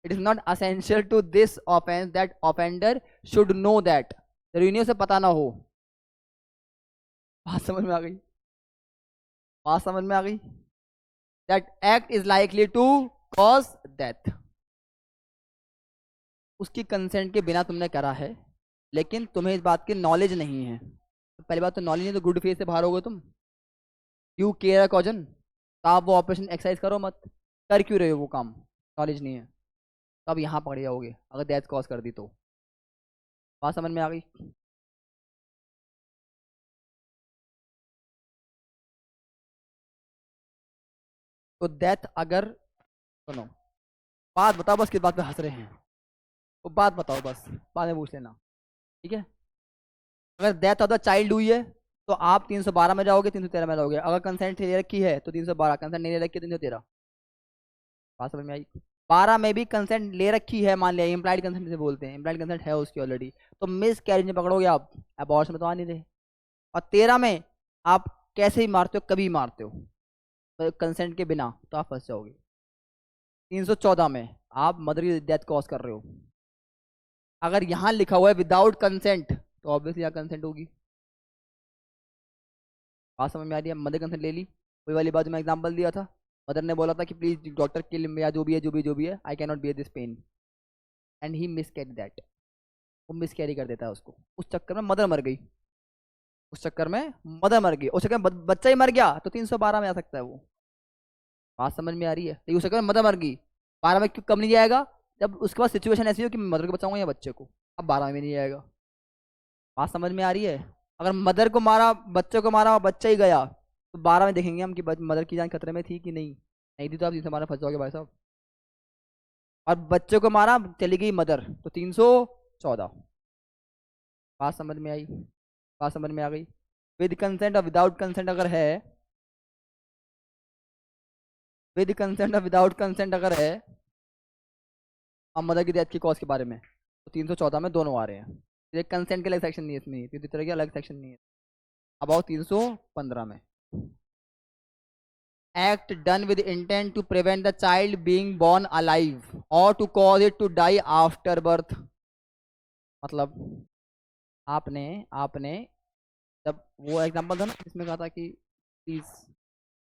it is not essential to this offence that offender should know that, जरूरी नहीं उसे पता ना हो। बात समझ में आ गई? बात समझ में आ गई? That act is likely to cause death. उसकी कंसेंट के बिना तुमने करा है, लेकिन तुम्हें इस बात की नॉलेज नहीं है। तो पहली बात तो नॉलेज नहीं, तो गुड फेथ से बाहर होगे तुम। यू केयर कॉजन, तो आप वो ऑपरेशन एक्सरसाइज करो मत, कर क्यों रहे हो वो काम? नॉलेज नहीं है तो अब यहाँ पकड़ जाओगे अगर डेथ कॉज कर दी तो। बात समझ में आ गई? तो डेथ अगर, सुनो, बात बताओ बस, किस बात पे हंस रहे हैं वो बात बताओ बस, बाद में पूछ लेना। ठीक है, अगर डेथ ऑफ द चाइल्ड हुई है तो आप 312 में जाओगे, 313 में जाओगे। अगर कंसेंट ले रखी है तो 312, कंसेंट नहीं ले रखी है 313। बात समझ में आई? 12 में भी कंसेंट ले रखी है, मान लिया, इम्प्लाइड कंसेंट से बोलते हैं, इम्प्लाइड कंसेंट है उसकी ऑलरेडी, तो मिस कैरेज में पकड़ोगे आप, अबॉर्शन में तो आ नहीं रहे। और 13 में आप कैसे ही मारते हो, कभी मारते हो तो कंसेंट के बिना, तो आप फंस जाओगे। 314 में आप मदर की डेथ कॉज कर रहे हो। अगर यहाँ लिखा हुआ है विदाउट कंसेंट तो ऑब्वियसली यहाँ कंसेंट होगी। बात समझ में आ रही है? मदर कंसेंट ले ली, वही वाली बात जो मैं एग्जाम्पल दिया था। मदर ने बोला था कि प्लीज डॉक्टर किल मी, या जो भी है जो भी है, I can not bear this pain, and he miscarry that. वो मिस कैरी कर देता है उसको, उस चक्कर में मदर मर गई, उस चक्कर में मदर मर गई, उस चक्कर में बच्चा ही मर गया तो 312 में आ सकता है वो। बात समझ में आ रही है? तो उस चक्कर में मदर मर गई, 12 में क्यों कम नहीं जाएगा? जब उसके बाद सिचुएशन ऐसी हो कि मैं मदर को बचाऊंगा या बच्चे को, अब 12 में नहीं जाएगा। बात समझ में आ रही है? अगर मदर को मारा, बच्चे को मारा और बच्चा ही गया, तो 12 में देखेंगे हम कि मदर की जान खतरे में थी कि नहीं। नहीं थी तो आप 312 फंस जाओगे भाई साहब। और बच्चे को मारा, चली गई मदर, तो 314। बात समझ में आई? बात समझ में आ गई? विद कंसेंट और विदाउट कंसेंट अगर है, विद कंसेंट और विदाउट कंसेंट अगर है, अब मदर की डेथ की कॉज के बारे में, तो 314 में दोनों आ रहे हैं। ये कंसेंट के अलग सेक्शन नहीं है इसमें, इस तरह के अलग सेक्शन नहीं है। अब आओ 315 में। Act done with intent to prevent the child being born alive और to cause it to die after birth. मतलब आपने आपने जब वो एग्जांपल था ना जिसमें कहा था कि प्लीज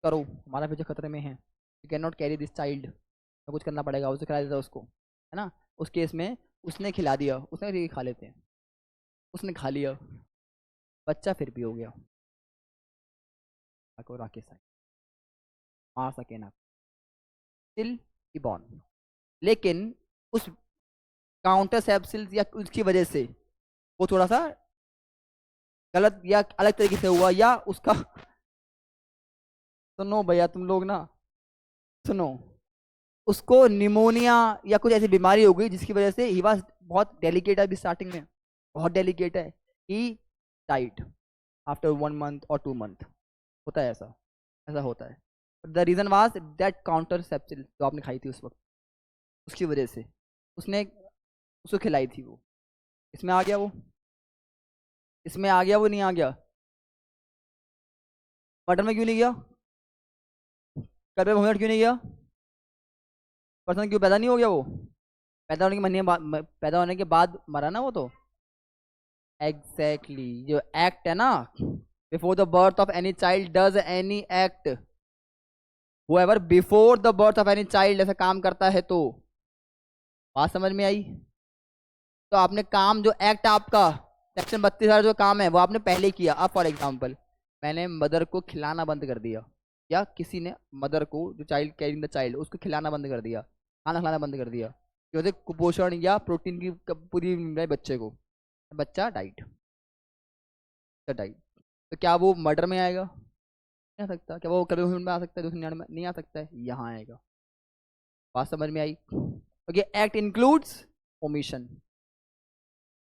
करो, हमारा फ्यूचर खतरे में है, you can not carry this child, तो कुछ करना पड़ेगा, उसे खिला देता उसको, है ना। उस केस में उसने खिला दिया, उसने भी खा लेते हैं, उसने खा लिया, बच्चा फिर भी हो गया, को राकेश मार सके ना, स्टिल ही बॉर्न। लेकिन उस काउंटर सेप्सिल्स या उसकी वजह से वो थोड़ा सा गलत या अलग तरीके से हुआ, या उसका सुनो भैया तुम लोग ना, सुनो, उसको निमोनिया या कुछ ऐसी बीमारी हो गई जिसकी वजह से ही वाज बहुत डेलिकेट है अभी स्टार्टिंग में, बहुत डेलिकेट है, ही डाइड आफ्टर 1 मंथ और 2 मंथ। होता है ऐसा, ऐसा होता है। The reason was that contraceptive जो आपने खाई थी उस वक्त, उसकी वजह से उसने उसको खिलाई थी वो। इसमें आ गया वो, इसमें आ गया वो, नहीं आ गया? मटन में क्यों नहीं गया? कर पे घूमट क्यों नहीं गया? पर्सन क्यों पैदा नहीं हो गया वो? पैदा होने के महीने बाद, पैदा होने के बाद मरा ना वो तो। एग्जैक्टली जो एक्ट है ना, before the birth of any child does any act, whoever before the birth of any child ऐसा काम करता है तो। बात समझ में आई? तो आपने काम जो एक्ट आपका सेक्शन 32 जो काम है वो आपने पहले किया। अब फॉर एग्जाम्पल मैंने मदर को खिलाना बंद कर दिया, या किसी ने मदर को, जो चाइल्ड कैरिंग द चाइल्ड, उसको खिलाना बंद कर दिया, खाना खिलाना बंद कर दिया, कि उसे कुपोषण या प्रोटीन की पूरी मिल रही बच्चे को, बच्चा डाइट, डाइट, तो क्या वो मर्डर में आएगा? नहीं आ सकता। क्या वो कभी में आ सकता है? दूसरे में नहीं आ सकता है, यहाँ आएगा। बात समझ में आई? Okay, act includes omission.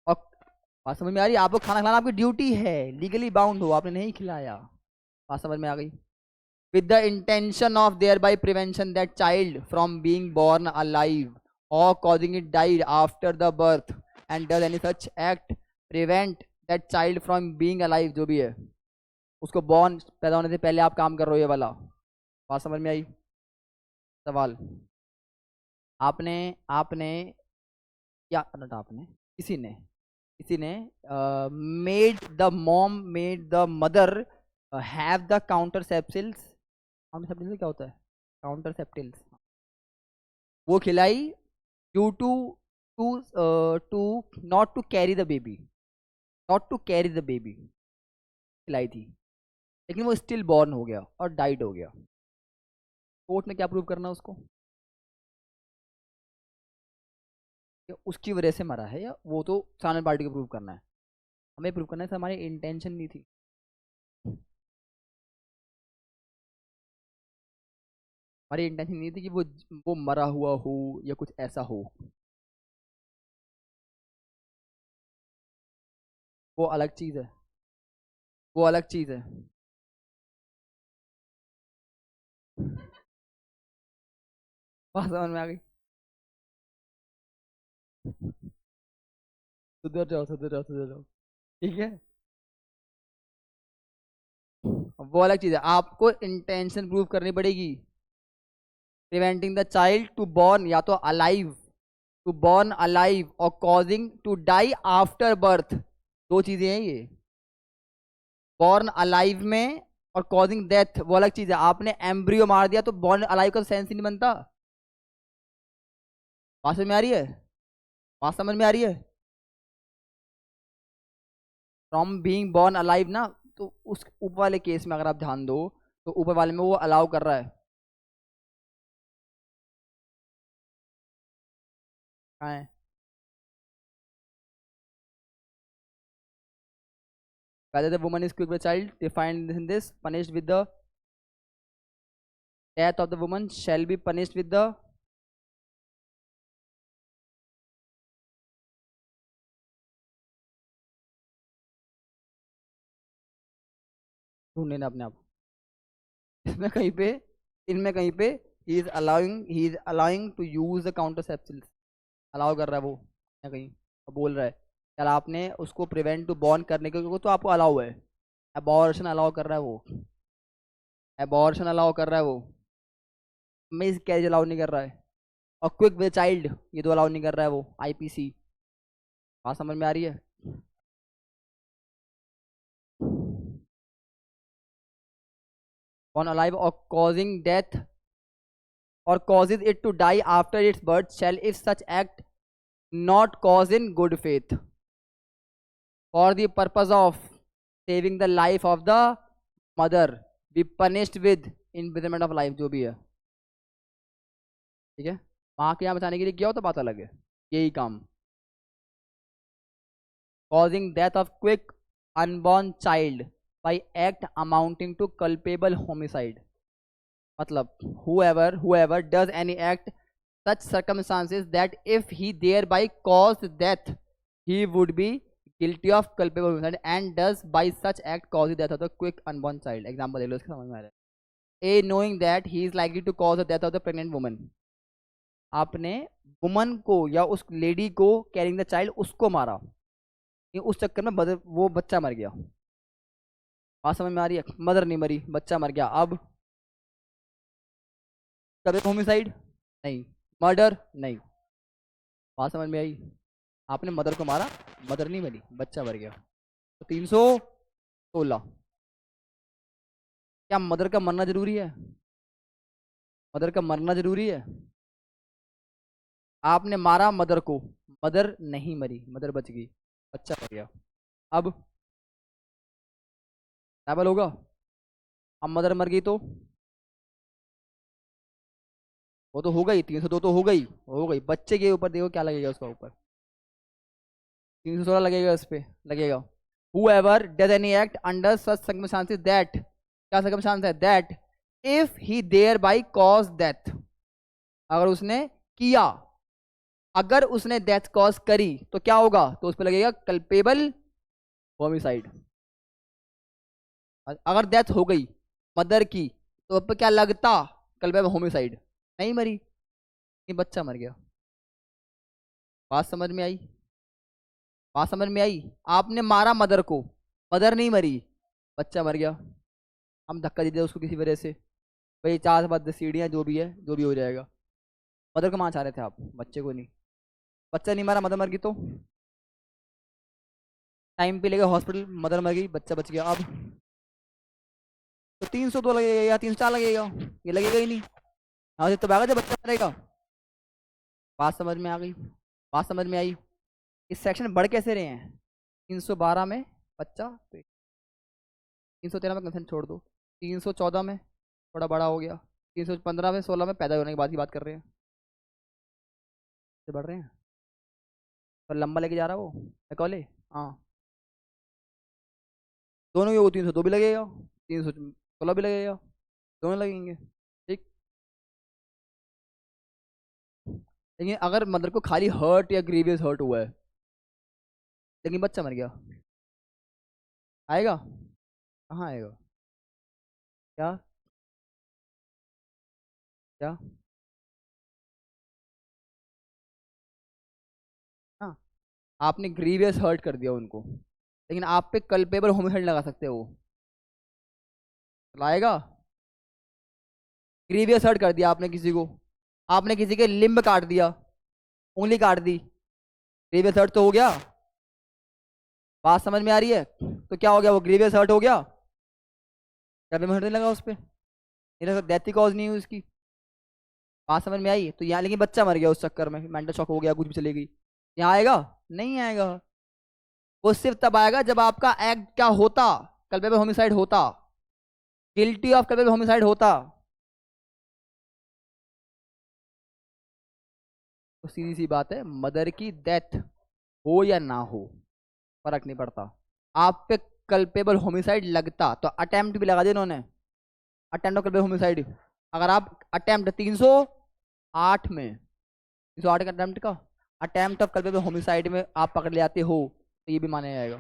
और बात समझ में आ रही है? आपको खाना खिलाना आपकी ड्यूटी है, लीगली बाउंड हो, आपने नहीं खिलाया। बात समझ में आ गई? with the intention of thereby prevention that child from being born alive or causing it died after the birth and does any such act prevent that child from being alive, जो भी है उसको बॉर्न पैदा होने से पहले आप काम कर रहे हो ये वाला। बात समझ में आई? सवाल, आपने आपने क्या not आपने, किसी ने, किसी ने made the mom, made the mother have the contraceptives. Contraceptives क्या होता है? काउंटर सेप्टिल्स वो खिलाई, due to to to not to carry the baby, not to carry the baby खिलाई थी, लेकिन वो स्टिल बॉर्न हो गया और डाइड हो गया। कोर्ट ने क्या प्रूव करना उसको? कि उसकी वजह से मरा है, या वो तो सामने पार्टी को प्रूव करना है। हमें प्रूव करना है हमारी इंटेंशन नहीं थी। हमारी इंटेंशन नहीं थी कि वो मरा हुआ हो या कुछ ऐसा हो, वो अलग चीज़ है, वो अलग चीज़ है। बात समझ में आ गई? सुधर जाओ, सुधर जाओ, सुधर जाओ, ठीक है। वो अलग चीज है, आपको इंटेंशन प्रूव करनी पड़ेगी। Preventing the child to born या तो अलाइव, टू बॉर्न अलाइव और causing to die after birth, दो चीजें हैं ये। बॉर्न अलाइव में और कॉजिंग डेथ वो अलग चीज है। आपने एम्ब्रियो मार दिया तो बॉर्न अलाइव का सेंस ही नहीं बनता। बात समझ में आ रही है? बात समझ में आ रही है? फ्रॉम बीइंग बॉर्न अलाइव ना, तो उस ऊपर वाले केस में अगर आप ध्यान दो, तो ऊपर वाले में वो अलाउ कर रहा है। कहाँ है? whether the woman is quick with child defined in this punished with the death of the woman shall be punished with the ढूंढ लेना अपने आप। इसमें कहीं पे, इनमें कहीं पे he is allowing to use the contraceptives, allow कर रहा है वो या कहीं बोल रहा है यार आपने उसको प्रिवेंट टू बॉर्न करने के, क्योंकि तो आपको अलाउ है। अबॉर्शन अलाउ कर रहा है वो, अबॉर्शन अलाउ कर रहा है वो, मिस कैरेज अलाउ नहीं कर रहा है, और क्विक विद चाइल्ड ये दो अलाउ नहीं कर रहा है वो आईपीसी। बात समझ में आ रही है? on alive or causing death or causes it to die after its birth shall, if such act not caused in good faith for the purpose of saving the life of the mother, be punished with imprisonment of life, जो भी है। ठीक है, माँ के यहाँ बचाने के लिए किया हो तो बात अलग है, यही काम। causing death of quick unborn child by act amounting to culpable homicide, मतलब whoever does any act such circumstances that if he thereby caused death he would be guilty of culpable homicide and does by such act cause the death of the quick unborn child। Example ले लो इसका, समझ में आ रहा है। A knowing that he is likely to cause the death of the pregnant woman, आपने woman को या उस लेडी को कैरिंग द चाइल्ड उसको मारा, उस चक्कर में वो बच्चा मर गया। बात समझ में आ रही है? मदर नहीं मरी, बच्चा मर गया। अब कभी होमिसाइड नहीं, मर्डर नहीं। बात समझ में आई? आपने मदर को मारा, मदर नहीं मरी, बच्चा मर गया, तो 316। क्या मदर का मरना जरूरी है? मदर का मरना जरूरी है? आपने मारा मदर को, मदर नहीं मरी, मदर बच गई, बच्चा मर गया। अब डबल होगा। अब मदर मर गई तो वो तो हो गई, 302 तो हो गई। बच्चे के ऊपर देखो क्या लगेगा उसका ऊपर, 316 लगेगा, इस पे लगेगा। whoever does any act under such circumstances that, क्या circumstance है? that if he thereby cause death, अगर उसने किया, अगर उसने डेथ कॉज करी तो क्या होगा? तो उस पर लगेगा कल्पेबल होमिसाइड। अगर डेथ हो गई मदर की तो उस पर क्या लगता? Culpable homicide. नहीं मरी, ये बच्चा मर गया। बात समझ में आई? बात समझ में आई? आपने मारा मदर को, मदर नहीं मरी, बच्चा मर गया। हम धक्का दे दिया उसको किसी वजह से, भाई 4 बाद सीढ़ियाँ जो भी है, जो भी हो जाएगा। मदर को मार चाह रहे थे आप, बच्चे को नहीं। बच्चा नहीं मारा, मदर मर गई तो टाइम पे लेगा हॉस्पिटल, मदर मर गई, बच्चा बच गया। अब तो 302 लगेगा या 304 लगेगा? ये लगेगा ही नहीं। हाँ तो भागा जब बच्चा मरेगा। बात समझ में आ गई? बात समझ में आई? इस सेक्शन बढ़ कैसे रहे हैं? 312 में बच्चा, 313 में कंसेंट छोड़ दो, 314 में थोड़ा बड़ा हो गया, 315 में 16 में पैदा होने के बाद की बात कर रहे हैं, बढ़ रहे हैं। पर लंबा लेके जा रहा है वो कॉले। हाँ दोनों ये, वो 302 भी लगेगा, 316 भी लगेगा, दोनों लगेंगे। ठीक, लेकिन अगर मदर को खाली हर्ट या ग्रीवियस हर्ट हुआ है लेकिन बच्चा मर गया, आएगा? कहाँ आएगा? क्या क्या? हाँ, आपने ग्रीवियस हर्ट कर दिया उनको, लेकिन आप पे कल्पेबल होमिसाइड लगा सकते हो, लाएगा? ग्रीवियस हर्ट कर दिया आपने किसी को, आपने किसी के लिम्ब काट दिया, उंगली काट दी, ग्रीवियस हर्ट तो हो गया। बात समझ में आ रही है? तो क्या हो गया? वो ग्रीवियस हर्ट हो गया, कभी हर्ट नहीं लगा उस पर, डेथ की कॉज नहीं हुई उसकी। बात समझ में आई? तो यहाँ लेकिन बच्चा मर गया उस चक्कर में, मेंटल शॉक हो गया, कुछ भी चली गई, यहाँ आएगा? नहीं आएगा। वो सिर्फ तब आएगा जब आपका एक्ट क्या होता? कल्पेबल होमिसाइड होता, गिल्टी ऑफ कल्पेबल होमिसाइड होता। तो सीधी सी बात है, मदर की डेथ हो या ना हो फर्क नहीं पड़ता, आप पे कल्पेबल होमिसाइड लगता, तो अटेम्प्ट भी लगा दिया इन्होंने, अटेम्प्ट ऑफ कल्पेबल होमिसाइड। अगर आप अटेम्प्ट 308 में, 308 का अटेम्प्ट का, अटेम्प्ट ऑफ कल्पेबल होमिसाइड में आप पकड़ ले जाते हो तो ये भी माना जाएगा,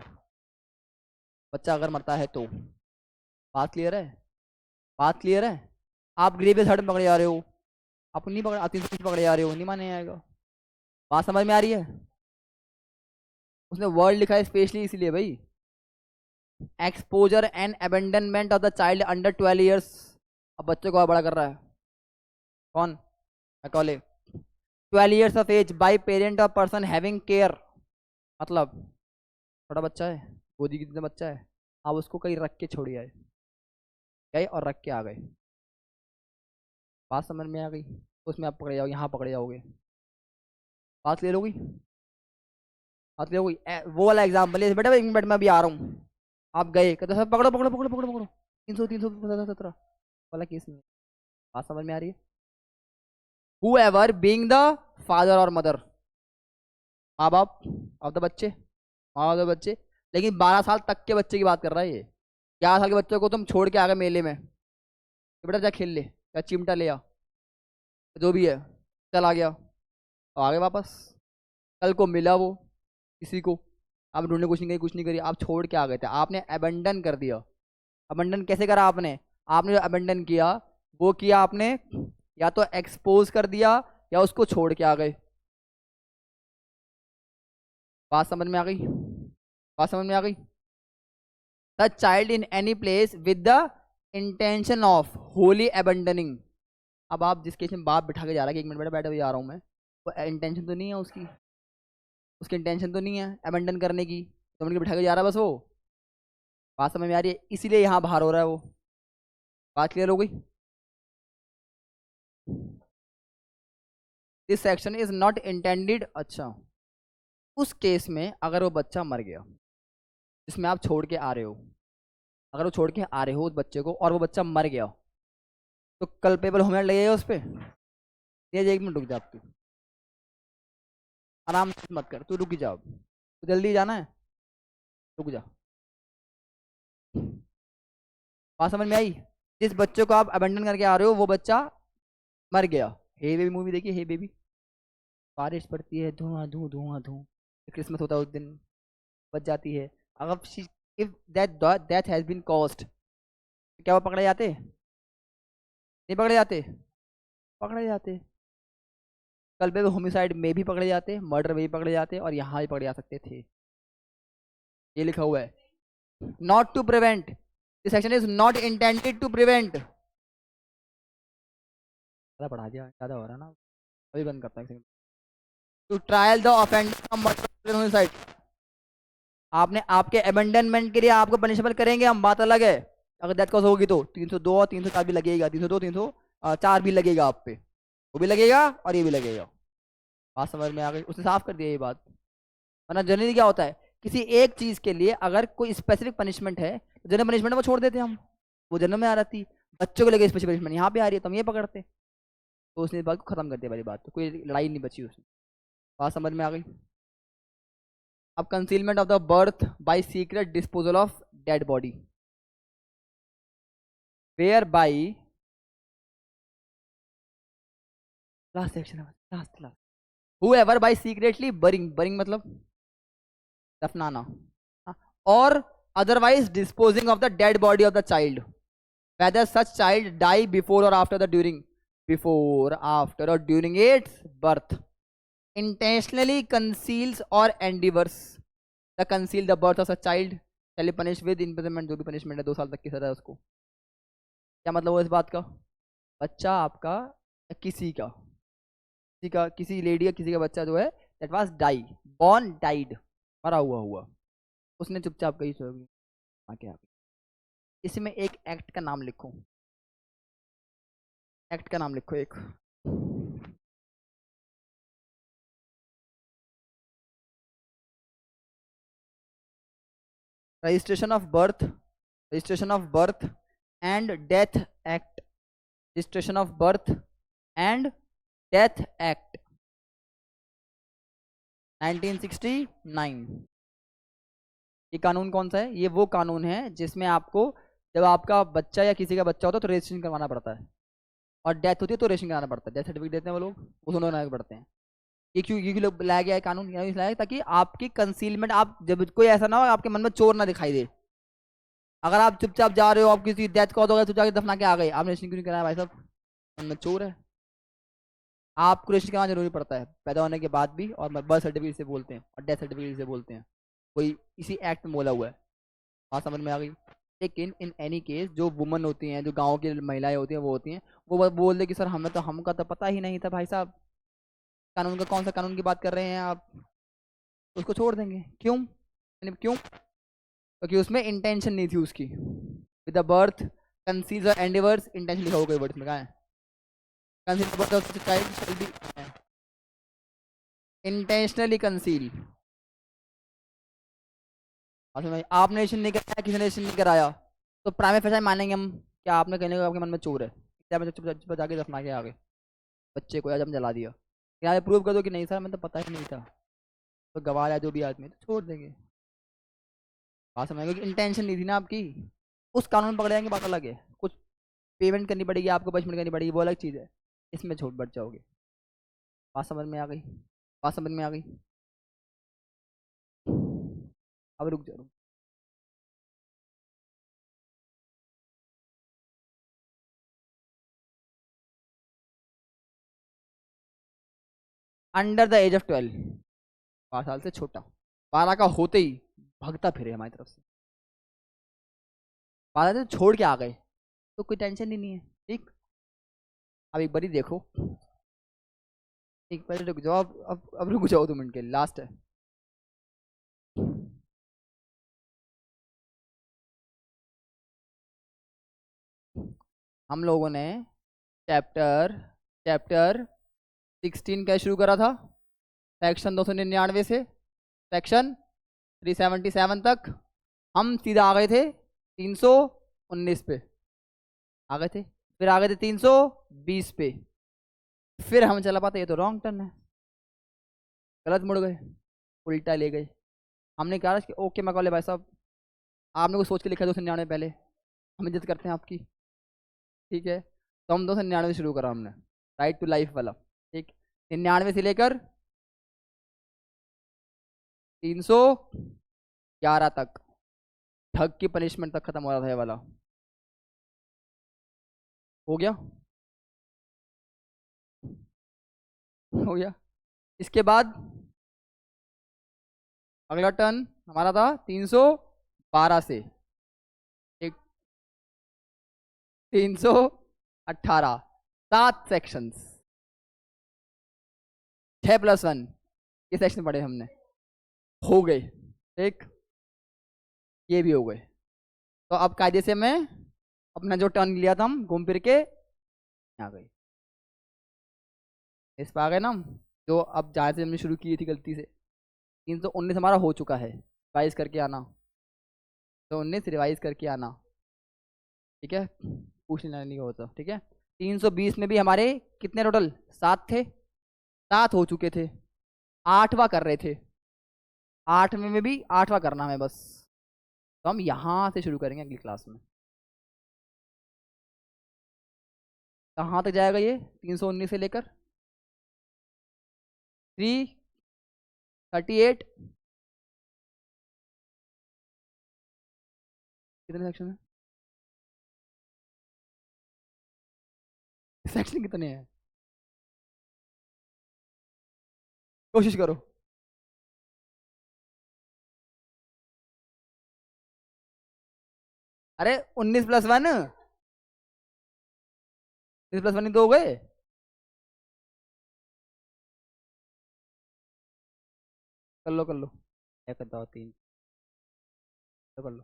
बच्चा अगर मरता है तो। बात क्लियर है? बात क्लियर है? आप ग्रेवियस हर्ट में पकड़े जा रहे हो, आप नहीं पकड़, 330 पकड़े जा रहे हो, नहीं माने जाएगा। बात समझ में आ रही है? उसने वर्ड लिखा है स्पेशली इसलिए भाई। Exposure and abandonment of the child under 12 years. अब बच्चे को बड़ा कर रहा है कौन? Macaulay. 12 years of age by parent of person having care, मतलब छोटा बच्चा है, गोदी की जितना बच्चा है, आप उसको कहीं रख के छोड़ आए, गए और रख के आ गए। बात समझ में आ गई? उसमें आप पकड़े जाओगे, यहाँ पकड़े जाओगे। बात क्लियर हो गई? बात क्लियर हो गई? वो वाला एग्जाम्पल है बेटा, एक मिनट में अभी आ रहा हूँ। आप गए, कहते सब पकड़ो पकड़ो पकड़ो पकड़ो पकड़ो, 300 वाला केस में। बात समझ में आ रही है? whoever being the father और मदर, माँ बाप ऑफ द बच्चे, माँ बाप ऑफ द बच्चे, लेकिन 12 साल तक के बच्चे की बात कर रहा है ये। 11 साल के बच्चे को तुम छोड़ के आ गए मेले में, बेटा जा खेल ले, या चिमटा ले आ, जो भी है, चल आ गया, तो आ गए वापस। कल को मिला वो किसी को, आप ढूंढने कुछ नहीं करी, कुछ नहीं करी, आप छोड़ के आ गए थे, आपने अबेंडन कर दिया। अबेंडन कैसे करा आपने? आपने जो अबेंडन किया वो किया आपने, या तो एक्सपोज कर दिया या उसको छोड़ के आ गए। बात समझ में आ गई? बात समझ में आ गई? The child in any place with the intention of Holi abandoning. अब आप जिस केस में बाप बिठा के जा रहा है कि 1 मिनट बेटा बैठे जा रहा हूँ मैं, वो इंटेंशन तो नहीं है उसकी, उसकी इंटेंशन तो नहीं है अबेंडन करने की, तो उनके बिठा के जा रहा है बस वो। बात समझ में आ रही है? इसीलिए यहाँ बाहर हो रहा है वो। बात क्लियर हो गई? This section is not intended. अच्छा, उस केस में अगर वो बच्चा मर गया जिसमें आप छोड़ के आ रहे हो, अगर वो छोड़ के आ रहे हो उस बच्चे को और वो बच्चा मर गया, तो कल्पेबल होने लगेगा उस पर? ये 1 मिनट रुक जा, तू आराम से मत कर, तू रुक जा, तो जल्दी जाना है, रुक जा। बात समझ में आई? जिस बच्चे को आप अबेंडन करके आ रहे हो वो बच्चा मर गया। हे बेबी मूवी देखिए, हे बेबी, बारिश पड़ती है, धुआं धुआं धुआं धुआं, क्रिसमस होता है उस दिन, बच जाती है। अगर if that death has been caused, क्या वो पकड़े जाते? नहीं पकड़े जाते? पकड़े जाते। कल पे होमिसाइड में भी पकड़े जाते, मर्डर में भी पकड़े जाते, और यहाँ भी पकड़े जा सकते थे। ये लिखा हुआ है, not to prevent, this section is not intended to prevent. ज़्यादा बढ़ा दिया, ज़्यादा हो रहा ना, अभी बंद करता है। To trial the offender from murder homicide, आपने आपके अबेंडनमेंट के लिए आपको पनिशमेंट करेंगे हम, बात अलग है। अगर डेथ कॉज होगी तो 302 और 304 भी लगेगा, 302 304 भी लगेगा आप पे, वो भी लगेगा और ये भी लगेगा। बात समझ में आ गई? उसने साफ कर दिया ये बात। वरना जनरली क्या होता है, किसी एक चीज के लिए अगर कोई स्पेसिफिक पनिशमेंट है, तो जनरल पनिशमेंट वो छोड़ देते हम, वो जनरल में आ रही, बच्चों को लेकर स्पेशल पनिशमेंट यहाँ पे आ रही है तो हम ये पकड़ते, तो उसने इस बात को खत्म कर दिया वाली बात, तो कोई लड़ाई नहीं बची उसमें। बात समझ में आ गई? अब concealment of the birth by secret disposal of dead body, whereby, last section है, last last, whoever by secretly burying मतलब दफनाना, हाँ, और otherwise disposing of the dead body of the child, whether such child die before or after the before, after or during its birth, intentionally conceals or endeavors to conceal the birth of such child shall be punished with imprisonment, जो भी punishment है 2 साल तक की सजा है उसको। क्या मतलब हुआ इस बात का? बच्चा आपका किसी लेडी या किसी का बच्चा जो है, that was die, born died, मरा हुआ, उसने चुपचाप कही सो गई आके आप, इसमें एक एक्ट का नाम लिखो, एक्ट का नाम लिखो एक, registration of birth and death act, registration of birth and death act 1969। ये कानून कौन सा है? ये वो कानून है जिसमें आपको जब आपका बच्चा या किसी का बच्चा होता है तो रजिस्ट्रेशन करवाना पड़ता है, और डेथ होती है तो रजिस्ट्रेशन कराना पड़ता है, डेथ सर्टिफिकेट देते हैं वो लोग, वो दोनों बनाने पड़ते हैं। ये क्यों लोग लाया गया है कानून? यहाँ इसलिए लाया है ताकि आपकी कंसीलमेंट, आप जब कोई ऐसा ना हो आपके मन में चोर ना दिखाई दे। अगर आप चुपचाप जा रहे हो, आप किसी डेथ कॉज हो गया तो जाके दफना के आ गए, आपने रजिस्ट्रेशन क्यों नहीं कराया भाई साहब? मन में चोर है। आपको रजिस्ट्रेशन कराना जरूरी पड़ता है पैदा होने के बाद भी, और बर्थ सर्टिफिकेट से बोलते हैं और डेथ सर्टिफिकेट से बोलते हैं, कोई इसी एक्ट में बोला हुआ है। बात समझ में आ गई? लेकिन इन एनी केस जो वुमन होती हैं, जो गांव की महिलाएं होती हैं, वो होती हैं, वो बोल दे कि सर हमें तो, हमका तो पता ही नहीं था भाई साहब, कानून का कौन सा कानून की बात कर रहे हैं आप, उसको छोड़ देंगे। क्यों? क्यों? क्योंकि उसमें इंटेंशन नहीं थी उसकी। विद द बर्थ कंसीव्स और एंडेवर्स, इंटेंशन लिखा होगा वर्ड्स में, कहाँ है? Conceive the birth of the child shall be intentionally conceal. आपने रजिस्ट्रेशन नहीं कराया, किसी ने रजिस्ट्रेशन नहीं कराया, तो प्राइम फेसाई मानेंगे हम क्या आपने कहने का आपके मन में चोर है, क्या मैं चुप जाके दफना के आ गए बच्चे को, या जब जला दिया, क्या प्रूव कर दो कि नहीं सर मैं तो पता ही नहीं था, तो गवाह या जो भी आदमी तो छोड़ देंगे। बात समझ, क्योंकि इंटेंशन नहीं थी ना आपकी। उस कानून में पकड़ जाएंगे, बात अलग है, कुछ पेमेंट करनी पड़ेगी आपको, पनिशमेंट करनी पड़ेगी, वो अलग चीज़ है, इसमें छोड़ बच जाओगे। बात समझ में आ गई? बात समझ में आ गई? अब रुक जाओ। अंडर द एज ऑफ 12, 12 साल से छोटा, 12 का होते ही भागता फिरे हमारी तरफ से, 12 से छोड़ के आ गए तो कोई टेंशन ही नहीं है। ठीक, अब एक बारी देखो, एक बार रुक जाओ, अब रुक जाओ 2 मिनट के लिए, लास्ट है। हम लोगों ने चैप्टर चैप्टर 16 का शुरू करा था, सेक्शन 299 से सेक्शन 377 तक। हम सीधा आ गए थे 319 पे आ गए थे, फिर आ गए थे 320 पे, फिर हम चला पाते, ये तो रॉन्ग टर्न है, गलत मुड़ गए, उल्टा ले गए। हमने कहा कि ओके मैं कॉले भाई साहब, आपने कुछ सोच के लिखा 299 पहले, हम इज्जत करते हैं आपकी, ठीक है, तो हम 299 शुरू करा हमने, राइट टू लाइफ वाला। ठीक, 99 से लेकर 311 तक ठग की पनिशमेंट तक खत्म हो रहा था ये वाला। हो गया? हो गया। इसके बाद अगला टर्न हमारा था 312 से एक 318, 7 सेक्शंस, 6+1, ये सेक्शन पढ़े हमने, हो गए। एक ये भी हो गए, तो अब कायदे से मैं अपना जो टर्न लिया था हम घूम फिर के आ गए, इस पर आ गए ना हम, जो अब जहाँ से हमने शुरू की थी गलती से। 319 हमारा हो चुका है, रिवाइज करके आना, तो 19 रिवाइज करके आना, ठीक है, पूछ लेना नहीं होता, ठीक है। 320 में भी हमारे कितने टोटल? 7 थे, 7 हो चुके थे, 8वां कर रहे थे, 8वें में भी 8वां करना है बस, तो हम यहाँ से शुरू करेंगे अगली क्लास में। कहाँ तक जाएगा ये 319 से लेकर 338, कितने सेक्शन है? सेक्शन कितने हैं? कोशिश करो। अरे 19+1, 19+1 ही तो हो गए। कर लो कर लो, एक दो तीन, तो कर लो,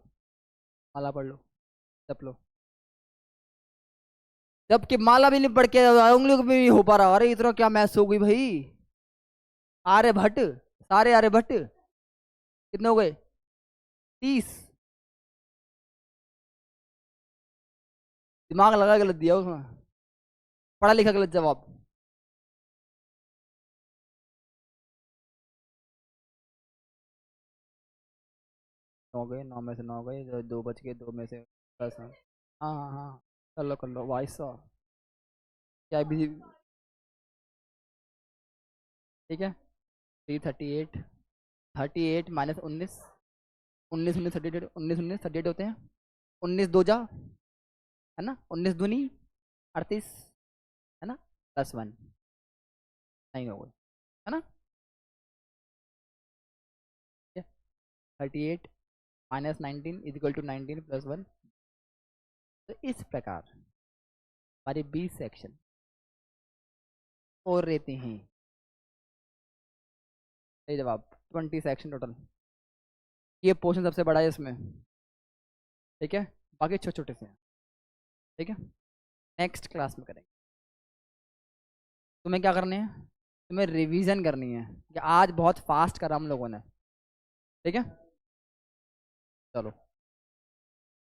माला पढ़ लो, जप लो, जबकि माला भी नहीं पढ़ के उंगलियों भी नहीं हो पा रहा, अरे इतना क्या मैथ्स हो गई भाई। आर्यभट्ट, सारे आर्यभट्ट कितने हो गए? 30। दिमाग लगा गलत दिया उसमें, पढ़ा लिखा गलत जवाब। 9 गए, 9 में से 9 गए, 2 बच गए, 2 में से 10 हैं। हाँ हाँ हाँ, कर लो भाई साहब, क्या भी। ठीक है, 338, 38 माइनस 19, 19 38, 19 38 होते हैं। 19 दो जा, है ना, 19 दूनी 38, है ना, +1, नहीं हो गई, है ना। 38 माइनस 19 इजिकल टू 19 +1। तो इस प्रकार हमारे 20 सेक्शन और रहते हैं। सही जवाब, 20 सेक्शन टोटल। ये पोर्शन सबसे बड़ा है इसमें। ठीक है, बाकी छोटे छोटे से हैं। ठीक है, नेक्स्ट क्लास में करेंगे। तुम्हें क्या करने हैं, तुम्हें रिवीजन करनी है कि आज बहुत फास्ट करा हम लोगों ने। ठीक है, चलो।